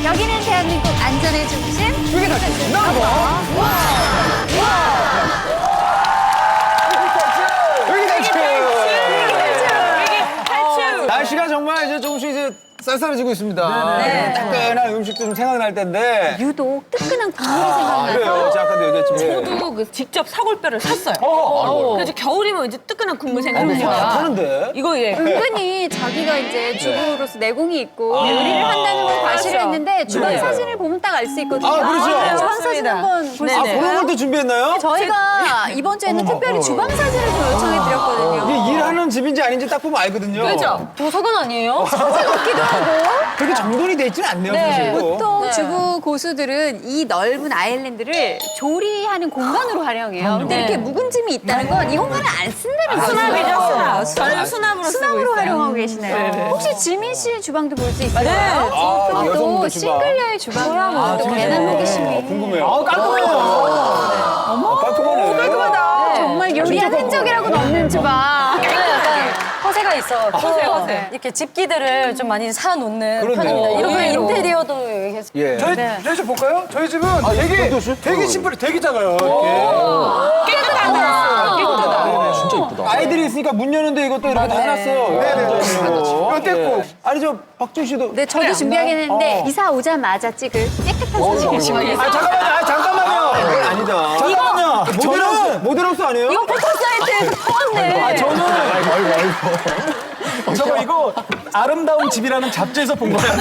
여기는 대한민국 안전의 중심. 여기 다 나와. 날씨가 정말 이제 조금씩 이제 쌀쌀해지고 있습니다. 네. 따끈한 음식도 좀 생각날 텐데. 유독 뜨끈한 국물이 생각나서. 그래요. 제가 아까도 얘기했지만. 저도 그 직접 사골뼈를 샀어요. 그래서 겨울이면 이제 뜨끈한 국물 안 생각나니까. 타는데. 이거 예. 은근히 자기가 이제 주부로서 내공이 있고 요리를 한다는 걸 과시를 했는데 주방 사진을 보면 딱 알 수 있거든요. 아, 그렇죠. 주방 사진 한번 볼 수 네네. 아, 있어요? 그런 것도 준비했나요? 저희가 이번 주에는 특별히 주방 사진을 좀 요청해 드렸거든요. 이게 일하는 집인지 아닌지 딱 보면 알거든요. 그죠? 도서관 아니에요? 같기도 하고. 그렇게 정돈이 돼 있지는 않네요, 사실. 보통 주부 고수들은 이 넓은 아일랜드를 조리하는 공간으로 활용해요. 근데 이렇게 묵은 짐이 있다는 건 이 공간을 안 쓴다는 거죠. 수납이죠, 수납. 저는 수납으로 쓰고 수납으로 있어요. 활용하고 계시나요? 혹시 지민 씨 주방도 볼 수 있어요? 아, 또 여성분 주방. 싱글녀의 주방은 또 배낭 호기심이. 궁금해요. 아, 깔끔해요. 깔끔하네. 깔끔하다. 정말 요리한 흔적이라고는 없는 주방. 허세가 있어. 허세. 이렇게 집기들을 좀 많이 사놓는 그러네요. 편입니다. 이런 거 의외로. 인테리어도 이렇게 예. 저희 집 볼까요? 저희 집은 되게 심플해, 되게 작아요. 깨끗하다. 깨끗하다. 진짜 이쁘다. 아이들이 있으니까 문 여는데 이것도 이렇게 다 해놨어. 네네. 이거 뗐고. 아니, 저 박준 씨도. 네, 저도 준비하긴 했는데 이사 오자마자 찍을 깨끗한 사진. 아, 잠깐만요. 그건 아니다. 잠깐만요. 모델하우스 아니에요? 이거 포토 사이트에서 퍼왔네. 저거 이거 아름다운 집이라는 잡지에서 본 거예요.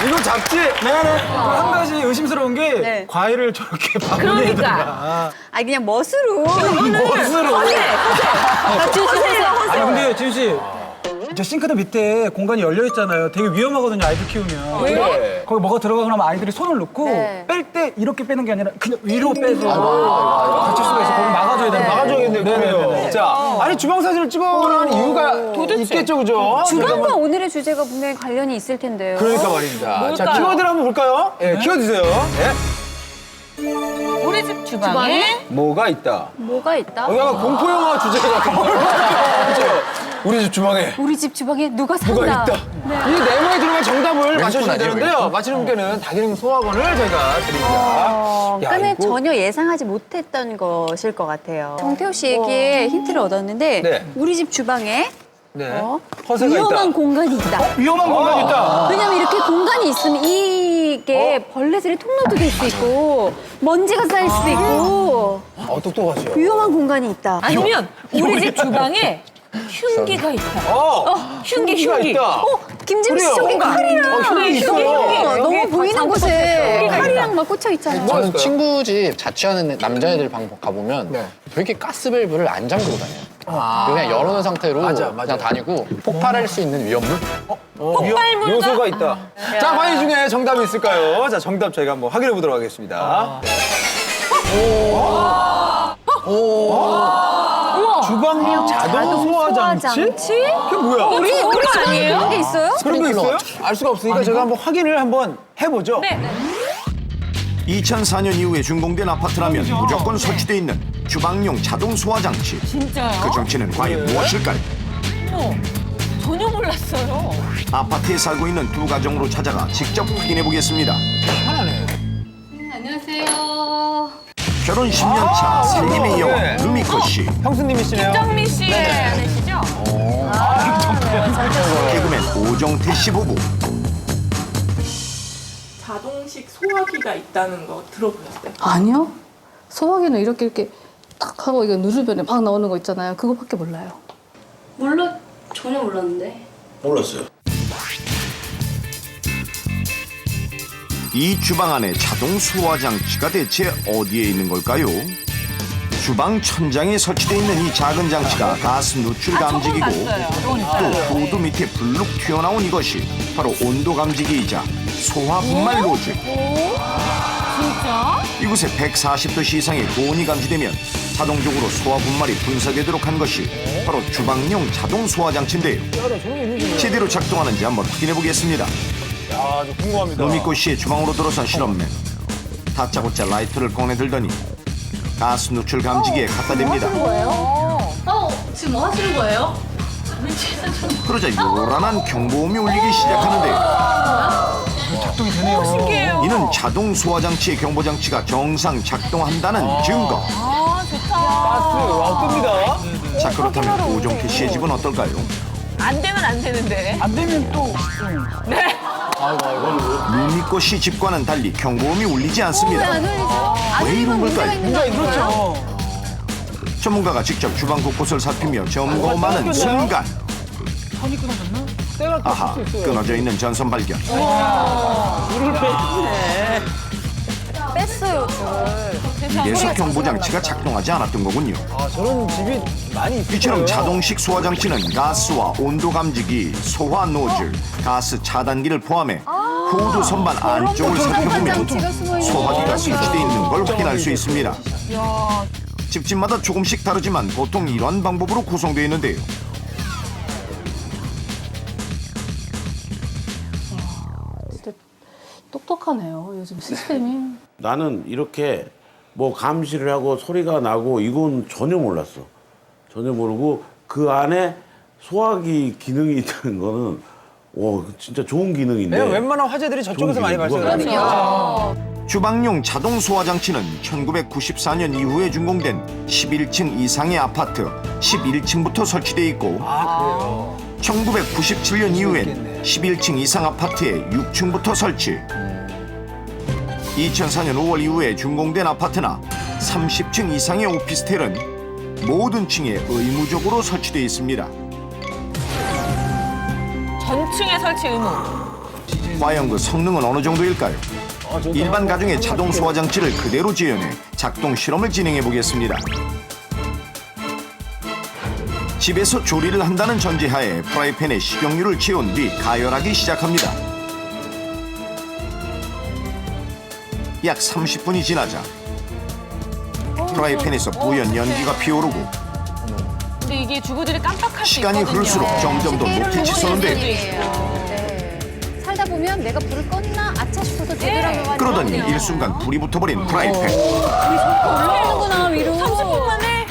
이거 잡지? 네네. 한 가지 의심스러운 게 네. 과일을 저렇게 그러니까. 바구니에다가. 아니 그냥 멋으로. 멋으로. 아니 근데 지훈 씨. 저 싱크대 밑에 공간이 열려 있잖아요. 되게 위험하거든요, 아이들 키우면. 왜? 거기 뭐가 들어가고 나면 아이들이 손을 넣고 네. 뺄 때 이렇게 빼는 게 아니라 그냥 위로 빼서 다칠 수가 있어. 거기 막아줘야 되는 막아줘야겠네, 그래요. 자, 아니, 주방 사진을 찍어오라는 이유가 있겠죠, 그죠? 주방과 오늘의 주제가 분명히 관련이 있을 텐데요. 그러니까 말입니다. 자, 뭘까요? 키워드를 한번 볼까요? 예, 키워드세요. 예. 우리 집 주방에 뭐가 있다? 뭐가 있다? 약간 공포영화 주제 같은 거. 그죠? 우리 집 주방에 우리 집 주방에 누가 산다. 뭐가 있다. 이 네모에 들어간 정답을 맞춰주시면 되는데요. 맞히는 분께는 닭기름 소화권을 저희가 드립니다. 야, 그는 이거- 전혀 예상하지 못했던 것일 것 같아요. 정태호 씨에게 힌트를 얻었는데 네. 우리 집 주방에 네. 어? 허세가 위험한 있다. 공간이 있다. 위험한 공간이 있다. 왜냐면 이렇게 공간이 있으면 이게 벌레들이 통로도 될 수 있고 먼지가 쌓일 수도 있고 똑똑하죠. 위험한 공간이 있다. 아니면 우리 집 주방에 흉기가 있다. 흉기가 흉기. 있다. 김지민 씨 그래요. 저기 칼이랑 흉기 있어요. 너무 여기 보이는 곳에 칼이랑 막 꽂혀 있잖아요. 저는 친구 집 자취하는 남자애들 방 가보면 네. 되게 가스밸브를 안 잠그고 다녀요. 그냥 열어놓은 상태로 맞아. 그냥 다니고 폭발할 수 있는 위험물? 폭발물과 요소가 있다. 자, 과연 이 중에 정답이 있을까요? 자, 정답 저희가 한번 확인해 보도록 하겠습니다. 주방용 자동 소화장치? 그게 뭐야? 우리 집에 아니에요? 그런 게 있어요? 그런 거 있어요? 알 수가 없으니까 제가 한번 확인을 한번 해보죠. 네. 2004년 이후에 준공된 아파트라면 무조건 설치돼 있는 주방용 자동 소화장치. 진짜요? 그 정체는 과연 무엇일까요? 전혀 몰랐어요. 아파트에 살고 있는 두 가정으로 찾아가 직접 확인해 보겠습니다. 안녕하세요. 결혼 10년 차 살림의 여왕 네. 루미코 씨, 형수님이시네요. 정미 씨 아내시죠? 개그맨 오정태 씨 부부. 자동식 소화기가 있다는 거 들어보셨어요? 아니요. 소화기는 이렇게 딱 하고 이거 누르면 막 나오는 거 있잖아요. 그거밖에 몰라요. 전혀 몰랐는데. 이 주방 안에 자동 소화장치가 대체 어디에 있는 걸까요? 주방 천장에 설치되어 있는 이 작은 장치가 가스 누출 감지기고 또 후드 밑에 불룩 튀어나온 이것이 바로 온도 감지기이자 소화 분말 로즈. 진짜? 이곳에 140도씨 이상의 고온이 감지되면 자동적으로 소화 분말이 분사되도록 한 것이 바로 주방용 자동 소화장치인데요. 제대로 작동하는지 한번 확인해 보겠습니다. 아, 저 궁금합니다. 루미코 씨의 주방으로 들어선 실험맨. 다짜고짜 라이터를 꺼내 들더니 가스 누출 감지기에 갖다 댑니다. 지금 뭐 하시는 거예요? 그러자 요란한 경보음이 울리기 시작하는데 작동이 되네요. 신기해요. 이는 자동 소화장치의 경보장치가 정상 작동한다는 증거. 가스, 와, 뜹니다. 자, 그렇다면 오정태 씨의 집은 어떨까요? 안 되면 안 되는데. 안 되면 또 네. 루미꽃 씨 집과는 달리 경보음이 울리지 않습니다. 안 울리죠? 안 왜 울리면 이런 문제가 걸까요? 있는 거 아니에요? 그렇죠. 전문가가 직접 주방 곳곳을 살피며 점검하는 순간 선이 끊어졌나? 때가 아하, 뜰 수 있어요. 끊어져 있는 전선 발견. 뺐어요, 줄을. 이래서 경보장치가 작동하지 않았던 거군요. 아, 저런 집이 많이 있을 이처럼 거예요. 자동식 소화장치는 가스와 온도 감지기, 소화 노즐, 가스 차단기를 포함해 후드 선반 안쪽을 살펴보면 장치가 숨어 있는 소화기가 거예요. 설치되어 있는 걸 확인할 수 있습니다. 집집마다 조금씩 다르지만 보통 이런 방법으로 구성되어 있는데요. 똑똑하네요. 요즘 시스템이. 나는 이렇게 뭐 감시를 하고 소리가 나고 이건 전혀 몰랐어. 전혀 모르고 그 안에 소화기 기능이 있다는 거는 진짜 좋은 기능인데. 네, 웬만한 화재들이 저쪽에서 많이 누가 발생하니까. 주방용 자동 소화장치는 1994년 이후에 준공된 11층 이상의 아파트 11층부터 설치돼 있고 아, 그래요? 1997년 이후엔 11층 이상 아파트에 6층부터 설치. 2004년 5월 이후에 준공된 아파트나 30층 이상의 오피스텔은 모든 층에 의무적으로 설치돼 있습니다. 전층에 설치 의무. 과연 그 성능은 어느 정도일까요? 일반 가정의 자동 소화장치를 그대로 재현해 작동 실험을 진행해 보겠습니다. 집에서 조리를 한다는 전제하에 프라이팬에 식용유를 채운 뒤 가열하기 시작합니다. 약 30분이 지나자 프라이팬에서 뿌연 연기가 피어오르고 근데 이게 주부들이 깜빡할 수 시간이 있거든요. 흐를수록 점점 더 높이 치솟는데 네. 살다 보면 내가 불을 껐나 아차 싶어서 되돌아가면 그러더니 일순간 불이 붙어버린 프라이팬. 올라오는구나 위로. 30분 만에.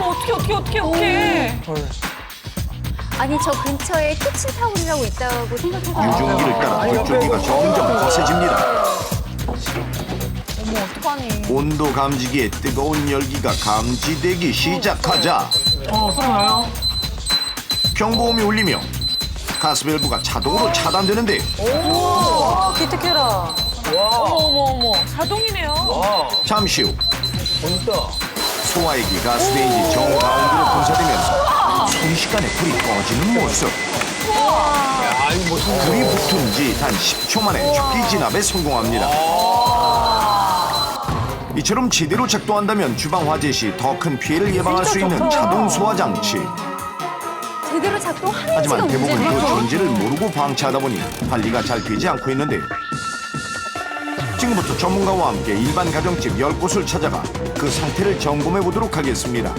어떻게. 아니 저 근처에 키친타올이라고 있다고 생각하고 유증기를 따라 불줄기가 점점 거세집니다. 온도 감지기에 뜨거운 열기가 감지되기 시작하자 소리 나요? 경보음이 울리며 가스밸브가 자동으로 차단되는데 기특해라. 어머. 자동이네요. 잠시 후 재밌다. 소화액이 가스레인지 정가운데로 분사되면서 순식간에 불이 꺼지는 모습. 야, 이거 멋있네. 불이 붙은 지 단 10초 만에 죽기 진압에 성공합니다. 이처럼 제대로 작동한다면 주방 화재 시 더 큰 피해를 예방할 수 있는 자동 소화장치. 제대로 작동하는지가 하지만 대부분 그 문제네요. 존재를 모르고 방치하다 보니 관리가 잘 되지 않고 있는데요. 지금부터 전문가와 함께 일반 가정집 10곳을 찾아가 그 상태를 점검해 보도록 하겠습니다.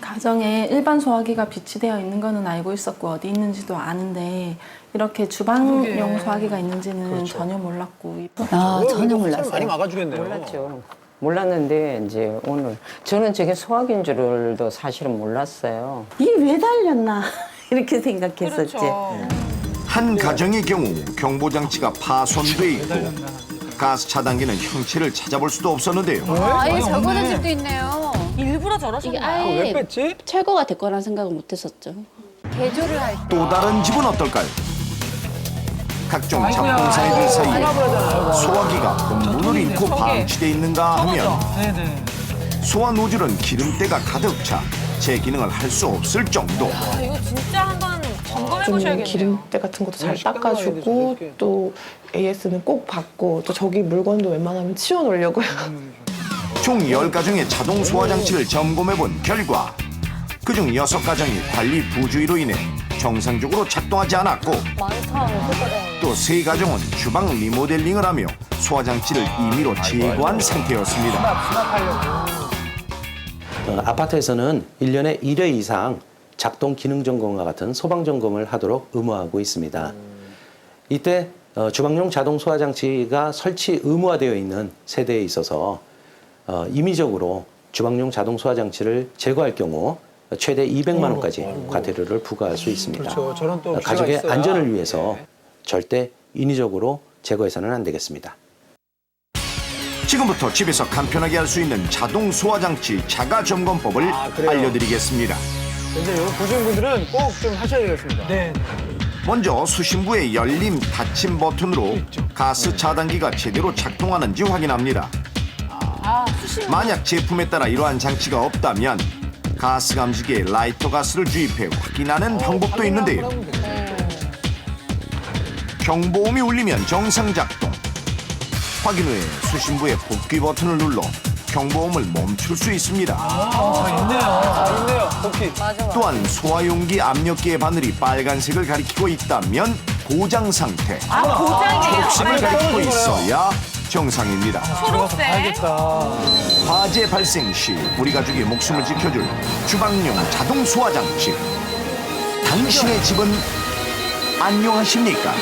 가정에 일반 소화기가 비치되어 있는 거는 알고 있었고 어디 있는지도 아는데 이렇게 주방용 소화기가 있는지는 전혀 몰랐고. 전혀 많이 몰랐어요. 막아주겠네요. 몰랐죠. 몰랐는데 이제 오늘 저는 저게 소화기인 줄도 사실은 몰랐어요. 이게 왜 달렸나 이렇게 생각했었지. 한 가정의 경우 경보장치가 파손돼 있고 가스 차단기는 형체를 찾아볼 수도 없었는데요. 아예 적어놓은 집도 있네요. 일부러 이게 저러셨나요? 아예 왜 뺐지? 철거가 될 거란 생각은 못 했었죠. 개조를 할 때. 또 다른 집은 어떨까요? 각종 잡동사니들 사이에 소화기가 문을 잃고 방치돼 있는가 하면 네네. 소화 노즐은 기름때가 가득 차 제 기능을 할 수 없을 정도. 이거 진짜 한번 점검해 좀 보셔야겠네요. 기름때 같은 것도 잘 식당도 닦아주고 가야 되죠, 또 AS는 꼭 받고 또 저기 물건도 웬만하면 치워놓으려고요. 총 10가정의 자동 소화장치를 점검해본 결과 그중 6가정이 관리 부주의로 인해 정상적으로 작동하지 않았고 또 3가정은 주방 리모델링을 하며 소화장치를 임의로 제거한 상태였습니다. 아파트에서는 1년에 1회 이상 작동 기능 점검과 같은 소방 점검을 하도록 의무화하고 있습니다. 이때 주방용 자동 소화장치가 설치 의무화되어 있는 세대에 있어서 임의적으로 주방용 자동 소화 장치를 제거할 경우 최대 200만 원까지 과태료를 부과할 수 있습니다. 그렇죠. 저런 또 가족의 있어야. 안전을 위해서 절대 인위적으로 제거해서는 안 되겠습니다. 지금부터 집에서 간편하게 할 수 있는 자동 소화장치 자가 점검법을 그래요? 알려드리겠습니다. 이제 이거 보시는 분들은 꼭 좀 하셔야 되겠습니다. 네. 먼저 수신부의 열림 닫힘 버튼으로 가스 차단기가 제대로 작동하는지 확인합니다. 만약 제품에 따라 이러한 장치가 없다면 가스 감지기에 라이터 가스를 주입해 확인하는 방법도 있는데요. 경보음이 울리면 정상 작동. 확인 후에 수신부의 복귀 버튼을 눌러 경보음을 멈출 수 있습니다. 있네요. 복귀. 또한 소화용기 압력계의 바늘이 빨간색을 가리키고 있다면 고장 상태. 고장이에요. 초록색을 가리키고 있어야 정상입니다. 초록색. 화재 발생 시 우리 가족의 목숨을 지켜줄 주방용 자동 소화장치. 당신의 집은 안녕하십니까?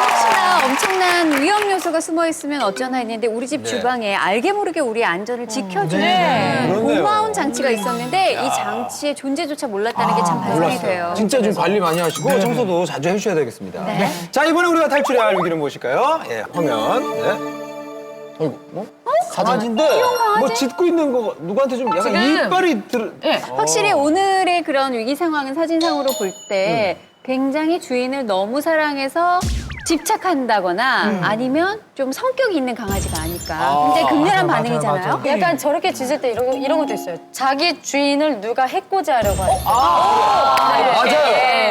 혹시나 엄청난 위험 요소가 숨어 있으면 어쩌나 했는데 우리 집 주방에 알게 모르게 우리 안전을 지켜주는 그렇네요. 고마운 장치가 있었는데 이 장치의 존재조차 몰랐다는 게 참 반성이 돼요. 진짜 좀 관리 많이 하시고 청소도 자주 해주셔야 되겠습니다. 자, 이번에 우리가 탈출해야 할 위기는 무엇일까요? 예, 화면. 네. 어이구, 뭐? 강아지인데 뭐 짖고 있는 거 누구한테 좀 약간 이빨이 확실히 오늘의 그런 위기 상황은 사진상으로 볼 때 굉장히 주인을 너무 사랑해서 집착한다거나 아니면 좀 성격이 있는 강아지가 아닐까. 굉장히 극렬한 반응이잖아요. 약간 저렇게 짖을 때 이런 것도 있어요. 자기 주인을 누가 해코지 하려고 하는.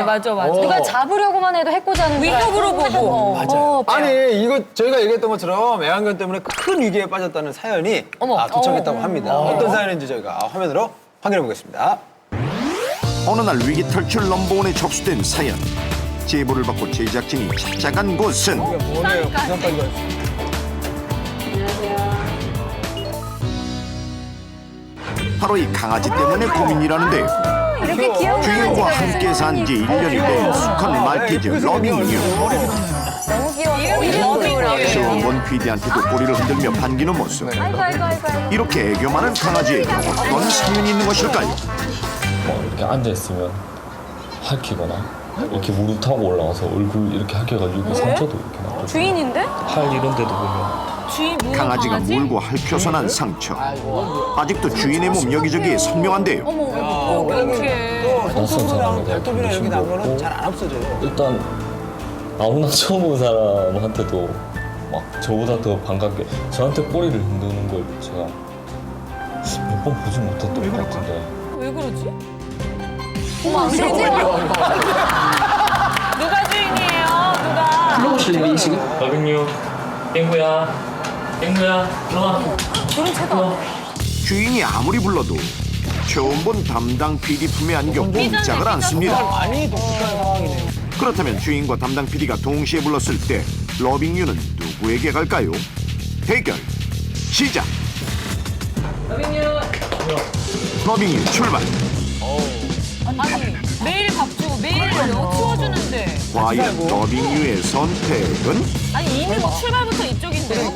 맞아요. 맞아. 누가 잡으려고만 해도 해코지 하는 줄 알고. 위협으로 보고. 맞아요. 아니 이거 저희가 얘기했던 것처럼 애완견 때문에 큰 위기에 빠졌다는 사연이 도착했다고 합니다. 어떤 사연인지 저희가 화면으로 확인해 보겠습니다. 어느 날 위기 탈출 넘버원에 접수된 사연. 제보를 받고 제작진이 찾아간 곳은 뭐네요? 부산까지 바로 이 강아지 때문에 고민이라는데요. 이렇게 귀여운 주인과 강아지가 함께 산 지 1년이 된 수컷 말티즈 러빙유. 너무 귀여워. 시원건 PD한테도 꼬리를 흔들며 반기는 모습. 이렇게 애교 많은 강아지에게 어떤 사연이 있는 것일까요? 이렇게 앉아있으면 핥히거나 이렇게 무릎 타고 올라와서 얼굴 이렇게 핥혀가지고 상처도 이렇게 나고 주인인데? 팔 이런 데도 보면 주인 무는 강아지가 물고 핥혀서 난 상처. 아직도 주인의 몸 여기저기에 선명한데요. 낯선 사람에 대한 발톱이나 여기 난 거는 경계심도 잘 안 없어져요. 일단 아무나 처음 본 사람한테도 막 저보다 더 반갑게 저한테 꼬리를 흔드는 걸 제가 몇 번 보지 못했던 것 같은데 왜 그러지? 어머, 누가 주인이에요? 누가? 불러보실 일이 지금? 러빙유 땡구야 들어와 주인이 아무리 불러도 처음 본 담당 PD 품에 안겨 꼼짝을 않습니다. 많이 독특한 상황이네요. 그렇다면 주인과 담당 PD가 동시에 불렀을 때 러빙유는 누구에게 갈까요? 대결 시작! 러빙유 출발! 아니 매일 밥 주고 매일 치워주는데. 과연 러빙유의 선택은? 아니 이미 뭐 출발부터 이쪽인데요.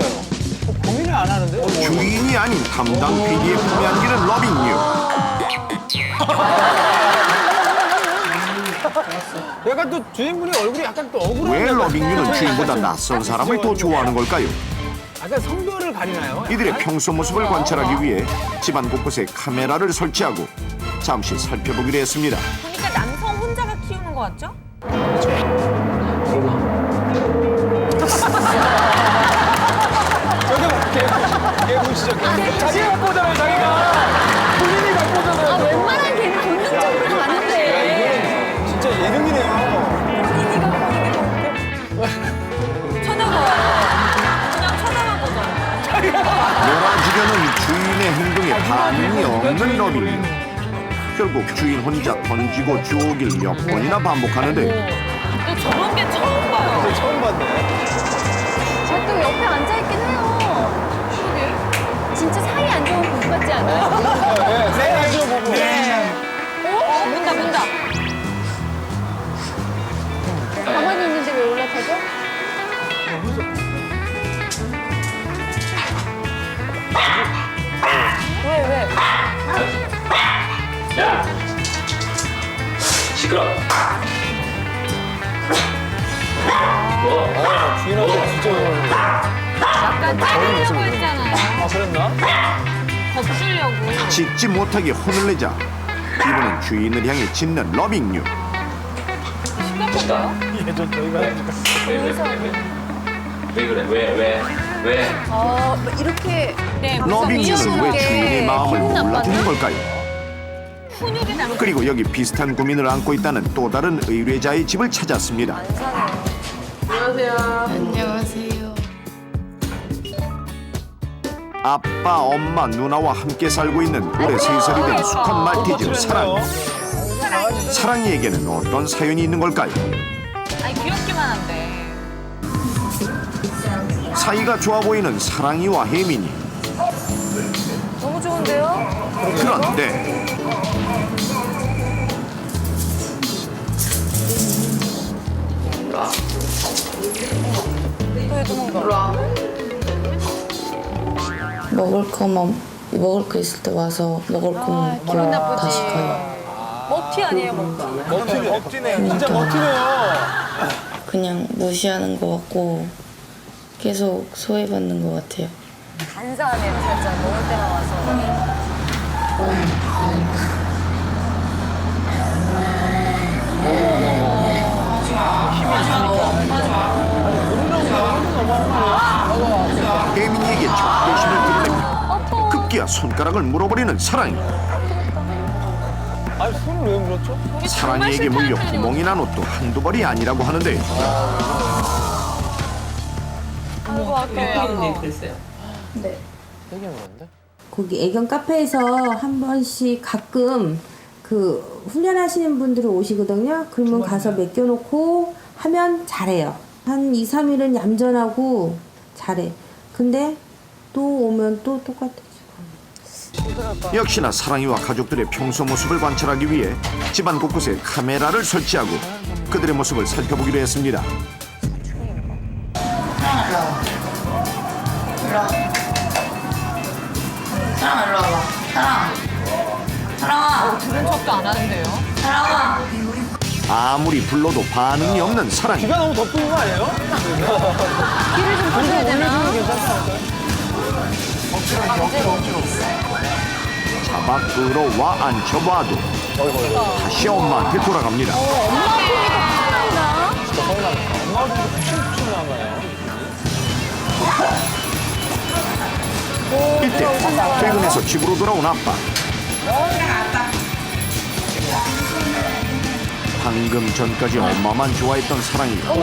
고민을 안 하는데? 주인이 아닌 담당 PD의 품에 안기는 러빙유. 약간 또 주인분이 얼굴이 약간 또 억울한. 왜 러빙유는 주인보다 낯선 사람을 더 좋아하는 걸까요? 약간 성별을 가리나요? 이들의 평소 모습을 관찰하기 위해 집안 곳곳에 카메라를 설치하고 잠시 살펴보기로 했습니다. 보니까 남성 혼자가 키우는 거 같죠? 걔 보시죠. 자기가 갖고 오잖아요, 자기가. 본인이 갖고 오잖아요. 웬만한 개는 본능적으로 가는데. 진짜 예능이네요. 놀아주려는 주인의 행동에 반응이 없는 러빙유. 결국 주인 혼자 던지고 주우길 몇 번이나 반복하는데 또 저런 게 처음 봐요. 처음 봤네. 저도 옆에 앉아있긴 해요. 진짜 사이 안 좋은 부부 같지 않아요? 네, 네, 알죠, 보고. 문다. 가만히 있는데 왜 올라타죠? 주인한테 진짜 약간 때리려고 했잖아요. 아, 그랬나? 겁주려고. 짖지 못하게 혼을 내자 이번엔 주인을 향해 짖는 러빙류. 심각한가요? 예전 저희가 왜 그래? 왜? 이렇게 네, 러빙류는 왜 주인의 마음을 몰라주는 걸까요? 훈육이 나는 그리고 여기 비슷한 고민을 안고 있다는 또 다른 의뢰자의 집을 찾았습니다. 안녕하세요. 아빠, 엄마, 누나와 함께 살고 있는 올해 3살이 된 수컷 말티즈 사랑이. 사랑이에게는 어떤 사연이 있는 걸까요? 아니 귀엽기만 한데. 사이가 좋아 보이는 사랑이와 혜민이. 너무 좋은데요? 그런데 왜 도망가? 먹을 거 있을 때 와서 먹을 거면 기분 나쁘지. 다시 가요. 먹튀 아니에요, 먹튀? 멋지네요. 진짜 멋지네요. 그냥 무시하는 것 같고 계속 소외받는 것 같아요. 간사하네요, 살짝. 먹을 때만 와서. 혜민이에게 적대심을 드러내며 급기야 손가락을 물어버리는 사랑이. 아니, 손을 왜 물었죠? 사랑이에게 물려 구멍이 난 옷도 한두 벌이 아니라고 하는데 아이고, 아까워요. 네. 거기 애견 카페에서 한 번씩 가끔 그 훈련하시는 분들이 오시거든요. 그러면 가서 맡겨놓고 하면 잘해요. 한 2, 3일은 얌전하고 잘해. 근데 또 오면 또 똑같아. 역시나 사랑이와 가족들의 평소 모습을 관찰하기 위해 집안 곳곳에 카메라를 설치하고 그들의 모습을 살펴보기로 했습니다. 사랑아 일로 와봐. 사랑아. 들은 척도 안 하는데요. 사랑아. 아무리 불러도 반응이 없는 사랑이. 귀가 너무 덮이는 거 아니에요? 귀를 좀 봐줘야 되나? 잡아 끌어와 앉혀봐도 다시 엄마한테 돌아갑니다. 엄마 품이 더 진짜 서운하다. 엄마도 푹신푹신한 거예요. 이때 퇴근해서 집으로 돌아온 아빠. 방금 전까지 엄마만 좋아했던 사랑이가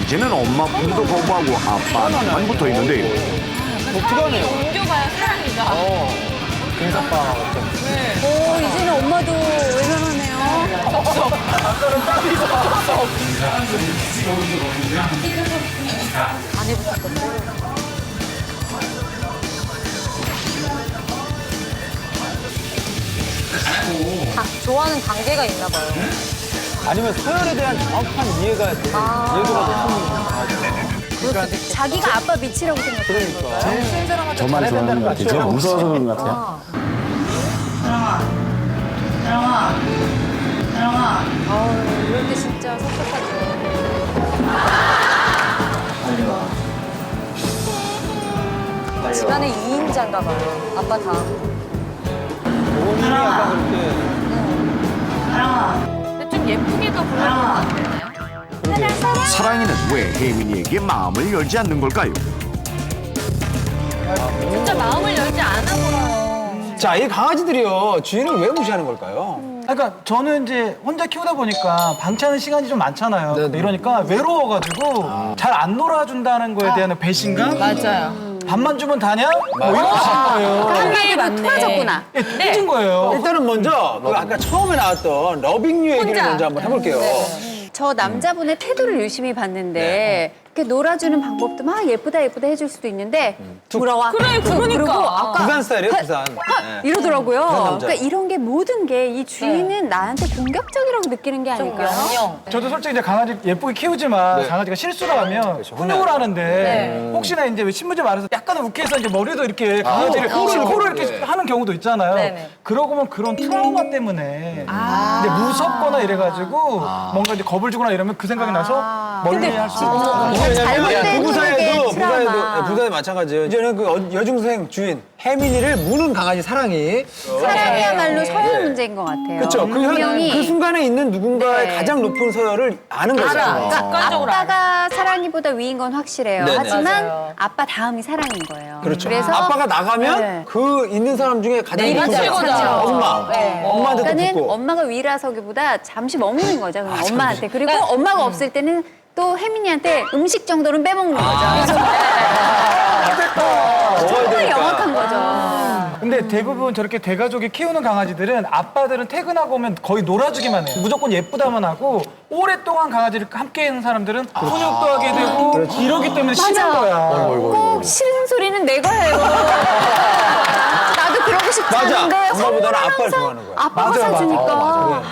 이제는 엄마 품도 거부하고 아빠한테만 붙어 있는데요. 독특하네요. 옮겨가야 사랑이다. 김사빠. 오, 이제는 엄마도 외면하네요. 아까는 땀이 있었어. 안에 붙었거든. 좋아하는 관계가 있나 봐요. 아니면 서열에 대한 정확한 이해가 되는 이해도가 높은 자기가 아빠 밑이라고 생각하는 걸까요? 제일 사람한테 저만 잘해야 좋아하는 된다는 것 같아요. 제가 무서워서 그런 것 같아요. 이럴 때 진짜 섭섭하죠. 집안의 2인자인가 봐요. 아빠 다음. 본인이 약간 근데 좀 예쁘게도 불러보면 안 되나요? 사랑이는 왜 혜민이에게 마음을 열지 않는 걸까요? 진짜 마음을 열지 않아 보여요. 그렇게. 자, 이 강아지들이요. 주인을 왜 무시하는 걸까요? 그러니까 저는 이제 혼자 키우다 보니까 방치하는 시간이 좀 많잖아요. 이러니까 외로워가지고 잘 안 놀아준다는 거에 대한 배신감? 맞아요. 밥만 주면 다냐? 뭐 이런 거 하는 거예요. 한계에 틀어졌구나. 예, 삐진 거예요. 일단은 먼저 그 아까 처음에 나왔던 러빙류 얘기를 혼자. 먼저 한번 해볼게요. 저 남자분의 태도를 유심히 봤는데 이렇게 놀아주는 방법도 막 예쁘다 해줄 수도 있는데 돌아와. 그래, 그러니까. 그리고 아까 부산 스타일이에요, 부산. 이러더라고요. 부산 남자. 그러니까 이런 게 모든 게 이 주인은 나한테 공격적이라고 느끼는 게 아닐까요? 저도 솔직히 이제 강아지 예쁘게 키우지만 강아지가 실수를 하면 훈육을 하는데 혹시나 이제 왜 신문지 말해서 약간 욱해서 이제 머리도 이렇게 강아지를 코를 이렇게 하는 경우도 있잖아요. 네네. 그러고 보면 그런 트라우마 때문에 이제 무섭거나 이래가지고 뭔가 이제 겁을 주거나 이러면 그 생각이 나서 멀리 할 수 있어요. 이게 왜냐면 잘못된 부부사에도 트라우마. 부부사에 마찬가지예요. 이제는 그 여중생 주인 혜민이를 무는 강아지 사랑이 사랑이야말로 서열 문제인 것 같아요. 그렇죠. 그 순간에 있는 누군가의 네. 가장 높은 서열을 아는 거죠. 그러니까 아빠가 사랑이보다 위인 건 확실해요. 네네. 하지만 맞아요. 아빠 다음이 사랑인 거예요. 그렇죠. 그래서 아빠가 나가면 네. 그 있는 사람 중에 가장 높은 맞아요. 사람. 그렇죠. 엄마. 네. 엄마한테도 그러니까는 붙고. 엄마가 위라서기보다 잠시 머무는 거죠. 그냥 엄마한테. 그리고 엄마가 없을 때는 또 혜민이한테 음식 정도는 빼먹는 거죠. 정말 영악한 거죠. 근데 대부분 저렇게 대가족이 키우는 강아지들은 아빠들은 퇴근하고 오면 거의 놀아주기만 해요. 무조건 예쁘다만 하고 오랫동안 강아지를 함께 있는 사람들은 훈육도 하게 되고 이러기 때문에 싫은 거야. 꼭 싫은 소리는 내가 해요. 나도 그러고 싶지 맞아. 않은데 엄마보다는 아빠를 항상 좋아하는 거야. 아빠가 맞아, 맞아. 사주니까.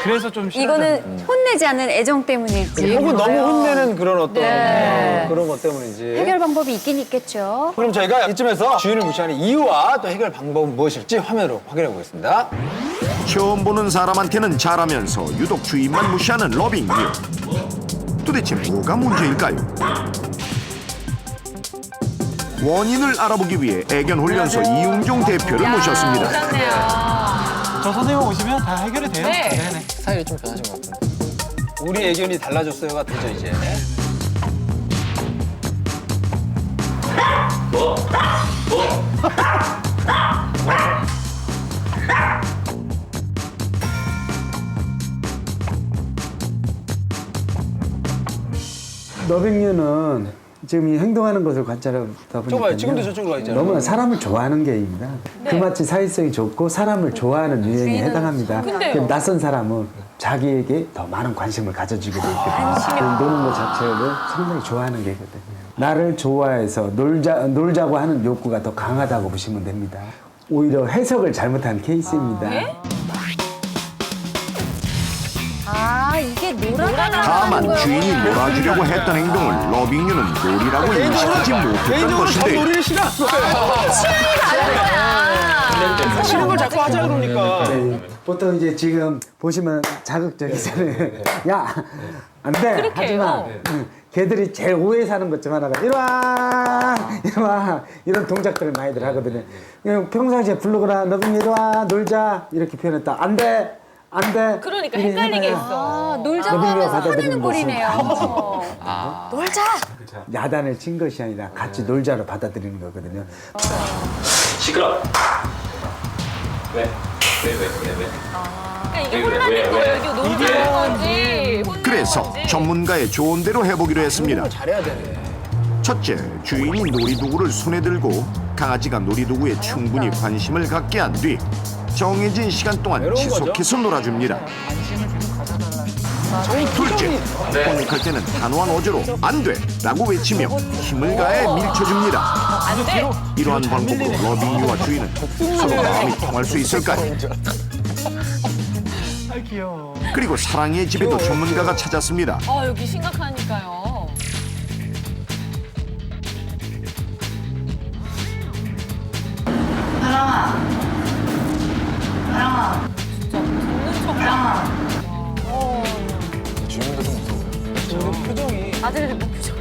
그래서 좀 싫어. 이거는 혼내지 않는 애정 때문일지. 혹은 너무 몰라요. 혼내는 그런 어떤 네. 그런 것 때문인지. 해결 방법이 있긴 있겠죠. 그럼 저희가 이쯤에서 주인을 무시하는 이유와 또 해결 방법은 무엇일지 화면으로 확인해 보겠습니다. 처음 보는 사람한테는 잘하면서 유독 주인만 무시하는 러빙류. 도대체 뭐가 문제일까요? 원인을 알아보기 위해 애견훈련소 이웅종 대표를 모셨습니다. 저 선생님 오시면 다 해결이 돼요. 네. 네네. 스타일이 좀 변하신 것 같은데. 우리 애견이 달라졌어요가 되죠 이제. 러빙류는 지금 이 행동하는 것을 관찰하다 보니까 저봐요. 지금도 저쪽으로 가 있잖아요. 너무나 사람을 좋아하는 개입니다. 그 마치 사회성이 좋고 사람을 좋아하는 유형에 해당합니다. 근데요. 낯선 사람은 자기에게 더 많은 관심을 가져주게 돼 있거든요. 노는 것 자체를 상당히 좋아하는 개거든요. 나를 좋아해서 놀자고 하는 욕구가 더 강하다고 보시면 됩니다. 오히려 해석을 잘못한 케이스입니다. 이게 놀아가는 다만 주인이 놀아주려고 했던 행동을 러빙류는 놀이라고 인식하지 못했던 개인적으로 저 것인데 놀이를 싫어하는 거예요. 취향이 다른 거야. 싫은 걸 자꾸 하자 그러니까. 네, 보통 이제 지금 보시면 자극적이잖아요. 야, 안 돼. 하지 마. 걔들이 제일 오해 사는 것 중 하나가 이리 와 이런 동작들을 많이들 하거든요. 그냥 평상시에 부르거나 너는 이리 와 놀자 이렇게 표현했다. 안 돼. 그러니까 헷갈리게 했어. 놀자고 하면서 화내는 꼴이네요. 놀자. 야단을 친 것이 아니라 같이 놀자로 받아들이는 거거든요. 시끄러. 왜? 그러니까 이게 혼나는 거예요. 이게 놀자는 건지. 그래서 전문가의 조언대로 해보기로 했습니다. 잘해야 되네. 첫째, 주인이 놀이도구를 손에 들고 강아지가 놀이도구에 충분히 관심을 갖게 한 뒤 정해진 시간 동안 지속해서 놀아줍니다. 둘째, 혼육할 때는 단호한 어조로 안 돼! 라고 외치며 힘을 가해 밀쳐줍니다. 안 돼. 이러한 방법으로 러빙류와 주인은 서로 마음이 통할 수 있을까요? 아 귀여워. 그리고 사랑의 집에도 전문가가 찾았습니다. 여기 심각하니까요. 진짜 듣는 척. 주인도 좀 무서워요. 표정이. 아들의 표정이.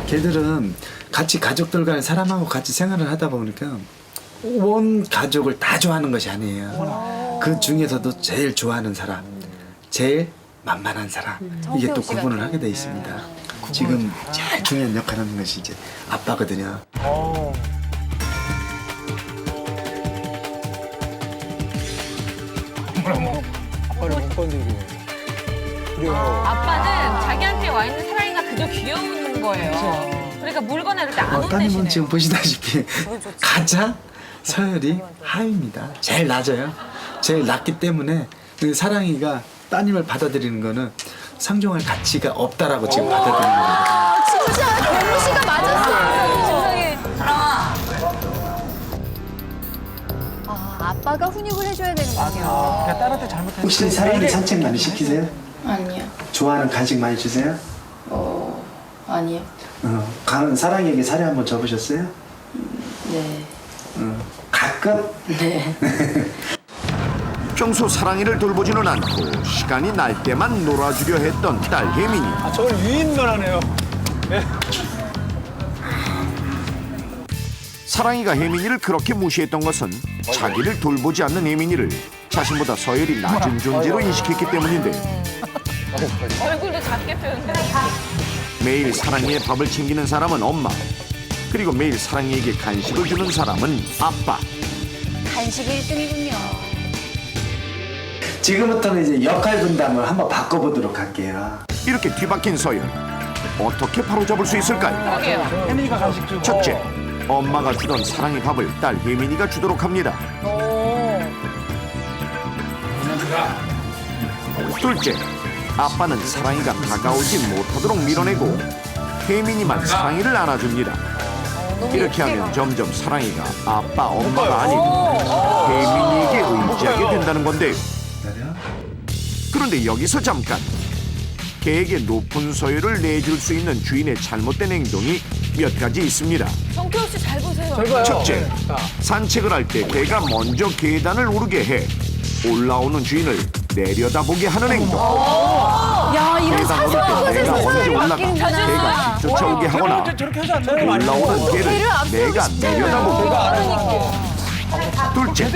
걔들은 같이 가족들 간 사람하고 같이 생활을 하다 보니까 온 가족을 다 좋아하는 것이 아니에요. 그 중에서도 제일 좋아하는 사람, 제일 만만한 사람 이게 또 구분을 하게 돼 있습니다. 지금 제일 중요한 역할을 하는 것이 이제 아빠거든요. 아빠를 못 건드리고. 그래요. 아빠는 자기한테 와 있는 사랑이가 그저 귀여운 거예요. 그러니까 물거나 이럴 때 안 따님은 혼내시네요. 지금 보시다시피 가장 서열이 하위입니다. 제일 낮아요. 제일 낮기 때문에 그 사랑이가 따님을 받아들이는 거는 상종할 가치가 없다라고 지금 받아들이는 거거든요. 훈육을 해줘야 되는 거예요. 그러니까 딸한테 잘못했는데 혹시 사랑이 산책 많이 시키세요? 아니요. 좋아하는 간식 많이 주세요? 아니요. 사랑에게 살에 한번 줘보셨어요? 네. 가끔? 네. 평소 사랑이를 돌보지는 않고 시간이 날 때만 놀아주려 했던 딸 혜민이. 저걸 유인만 하네요. 사랑이가 혜민이를 그렇게 무시했던 것은 자기를 돌보지 않는 혜민이를 자신보다 서열이 낮은 존재로 인식했기 때문인데, 얼굴도 작게 표현돼. 매일 사랑이의 밥을 챙기는 사람은 엄마, 그리고 매일 사랑이에게 간식을 주는 사람은 아빠. 간식이 1등이군요. 지금부터는 이제 역할 분담을 한번 바꿔보도록 할게요. 이렇게 뒤바뀐 서열 어떻게 바로잡을 수 있을까요? 혜민이가 간식 주고. 첫째, 엄마가 주던 사랑이 밥을 딸 혜민이가 주도록 합니다. 둘째, 아빠는 사랑이가 다가오지 못하도록 밀어내고 혜민이만 사랑이를 안아줍니다. 이렇게 하면 점점 사랑이가 아빠, 엄마가 아닌 혜민이에게 의지하게 된다는 건데요. 그런데 여기서 잠깐, 개에게 높은 서열을 내줄 수 있는 주인의 잘못된 행동이 몇 가지 있습니다. 정태호 씨 잘 보세요. 첫째, 산책을 할 때 개가 먼저 계단을 오르게 해 올라오는 주인을 내려다보게 하는 행동. 야, 이런 계단 오를 때 내가 먼저 올라가 개가 뒤쫓아오게 하거나 올라오는 개를 내가 내려다보게. 둘째,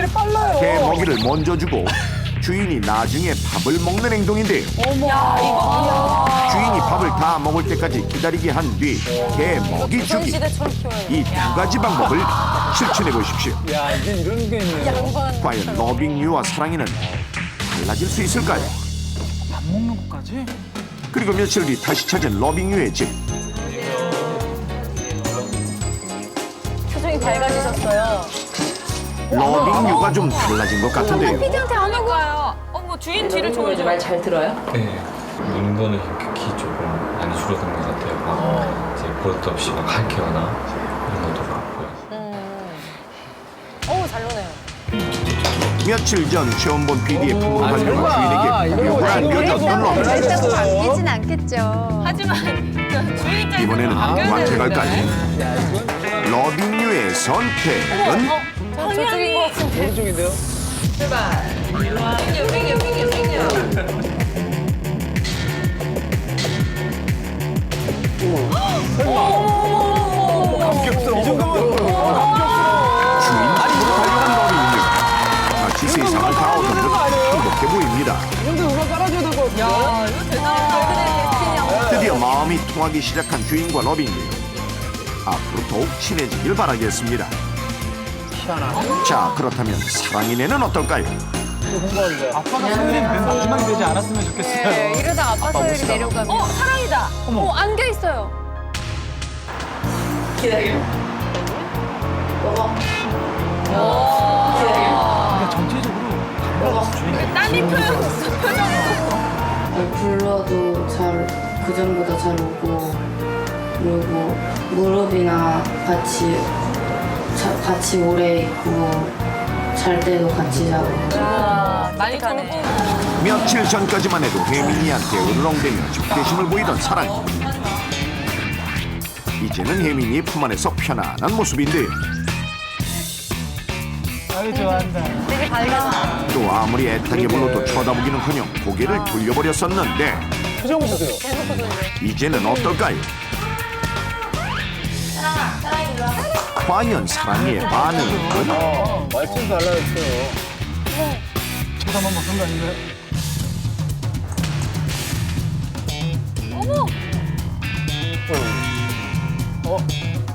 개 먹이를 먼저 주고 주인이 나중에 밥을 먹는 행동인데요. 주인이 밥을 다 먹을 때까지 기다리게 한 뒤 개 먹이 주기. 이 두 가지 방법을 실천해 보십시오. 야, 이제 이런 게 있네요. 과연 러빙유와 사랑이는 달라질 수 있을까요? 밥 먹는 것까지? 그리고 며칠 뒤 다시 찾은 러빙유의 집. 표정이 밝아지셨어요. 러빙유가 좀 달라진 것 같은데요. 피디한테 안 오고. 어머 주인 뒤를 줘야죠. 말 잘 들어요? 네. 노는 거는 극히 조금 많이 줄어든 것 같아요. 막 이제 버릇 없이 막 할게거나 이런 것도 그렇고요. 잘 노네요. 며칠 전 처음 본 PD의 품으로 달려온 주인에게 욕을 안겨줬던 러빙유. 절대 바뀌진 않겠죠. 하지만 주인 입장에서 이번에는 광채갈까요? 러빙유의 선택은? 저쪽인 것 같은데. 오른쪽인데요? 마치 세상을 다 얻은 듯 행복해 보입니다. 근데 음악 깔아줘야 될 것 같아요. 이거 대단하다. 드디어 마음이 통하기 시작한 주인과 러빙유. 앞으로 더욱 친해지길 바라겠습니다. 자, 그렇다면 사랑이네는 어떨까요? 아빠가 서열이 맨 마지막이 되지 않았으면 좋겠어요. 네, 이러다 아빠 서열이 내려가면. 사랑이다. 안겨 있어요. 기다려. 먹어. 그러니까 전체적으로 달라졌어, 주인이. 딸이 표정으로. 불러도 그 전보다 잘 오고, 그리고 무릎이나 같이 오래 있고, 잘 때도 같이 자고. 많이 가네. 며칠 전까지만 해도 혜민이한테 으르렁대며 적대심을 보이던 사랑이. 이제는 혜민이의 품 안에서 편안한 모습인데요. 아유, 좋아한다. 되게 밝아서. 또 아무리 애타게 불러도 쳐다보기는커녕 고개를 돌려버렸었는데 표정 보세요. 이제는 어떨까요? 과연 사랑이의 반응은? 말투도 달라졌어요. 쳐다만 먹는 거 아닌가요?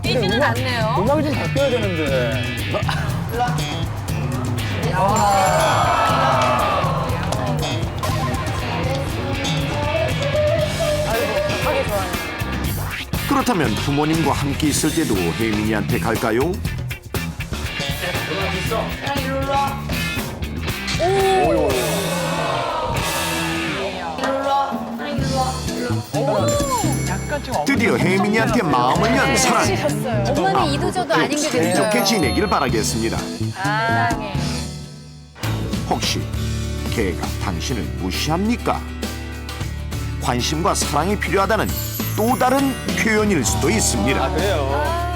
뛰지는 않네요. 음악이 좀 바뀌어야 되는데. 그렇다면 부모님과 함께 있을 때도 혜민이한테 갈까요? 드디어 혜민이한테 마음을 연 사랑. 엄마는 이도저도 아닌 게 사이좋게 됐어요. 지내길 바라겠습니다. 세상에. 혹시 개가 당신을 무시합니까? 관심과 사랑이 필요하다는 또 다른 표현일 수도 있습니다. 아, 그래요?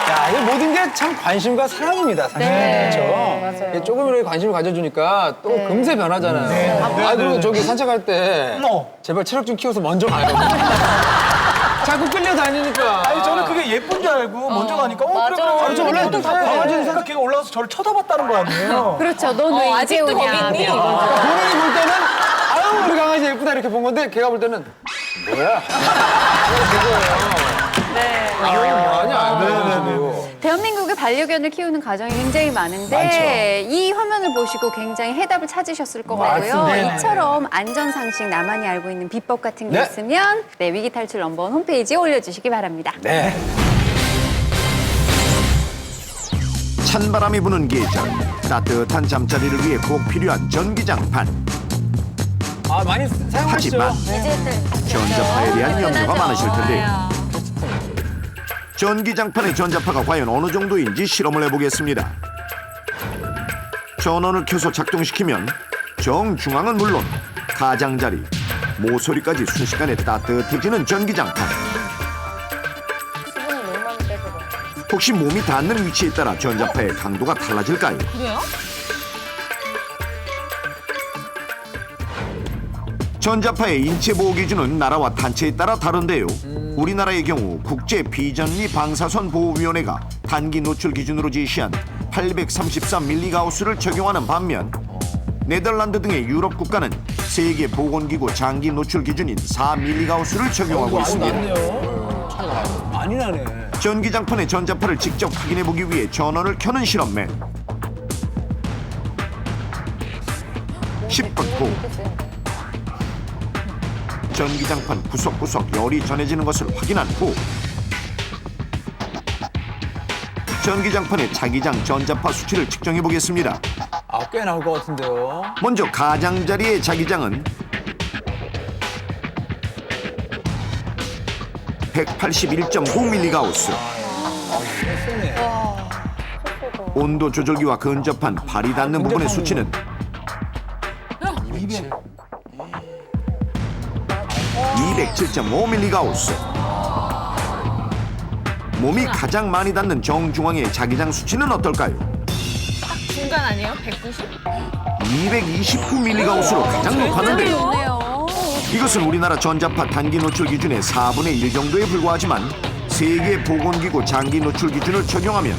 야, 이 모든 게 참 관심과 사랑입니다, 사실. 그렇죠? 이게 조금이라도 관심을 가져주니까 또 금세 변하잖아요. 아, 그리고 저기 산책할 때 제발 체력 좀 키워서 먼저 가요. 자꾸 끌려다니니까. 아니 저는 그게 예쁜 줄 알고 먼저 가니까 맞아. 원래 모든 다 그러니까 걔가 올라가서 저를 쳐다봤다는 거 아니에요? 그렇죠. 넌 왜 이제 아직도 오냐. 거기 있니? 본인이 볼 때는 아유 우리 강아지 예쁘다 이렇게 본 건데 걔가 볼 때는 뭐야? 네. 뭐하냐? 대한민국의 반려견을 키우는 가정이 굉장히 많은데 이 화면을 보시고 굉장히 해답을 찾으셨을 것 같고요. 맞습니다. 이처럼 안전상식 나만이 알고 있는 비법 같은 게 네. 있으면 위기 탈출 넘버원 홈페이지에 올려주시기 바랍니다. 네. 찬바람이 부는 계절, 따뜻한 잠자리를 위해 꼭 필요한 전기장판. 아 많이 사용하시죠? 하지만 전자파에 대한 염려가 많으실 텐데요. 전기장판의 전자파가 과연 어느 정도인지 실험을 해보겠습니다. 전원을 켜서 작동시키면 정중앙은 물론 가장자리, 모서리까지 순식간에 따뜻해지는 전기장판. 혹시 몸이 닿는 위치에 따라 전자파의 강도가 달라질까요? 그래요? 전자파의 인체 보호 기준은 나라와 단체에 따라 다른데요. 우리나라의 경우 국제 비전리 방사선 보호위원회가 단기 노출 기준으로 지시한 833mgauss를 적용하는 반면 네덜란드 등의 유럽 국가는 세계 보건기구 장기 노출 기준인 4mgauss를 적용하고 있습니다. 많이 나네. 전기장판의 전자파를 직접 확인해보기 위해 전원을 켜는 실험맨. 10분 후 전기장판 구석구석 열이 전해지는 것을 확인한 후 전기장판의 자기장 전자파 수치를 측정해 보겠습니다. 아, 꽤 나올 것 같은데요. 먼저 가장자리의 자기장은 181.9mgauss. 온도 조절기와 근접한 발이 닿는 부분의 수치는 207.5mgauss. 몸이 가장 많이 닿는 정중앙의 자기장 수치는 어떨까요? 중간 아니에요? 190? 229mgauss로 가장 높았는데요. 이것은 우리나라 전자파 단기 노출 기준의 4분의 1 정도에 불과하지만 세계 보건기구 장기 노출 기준을 적용하면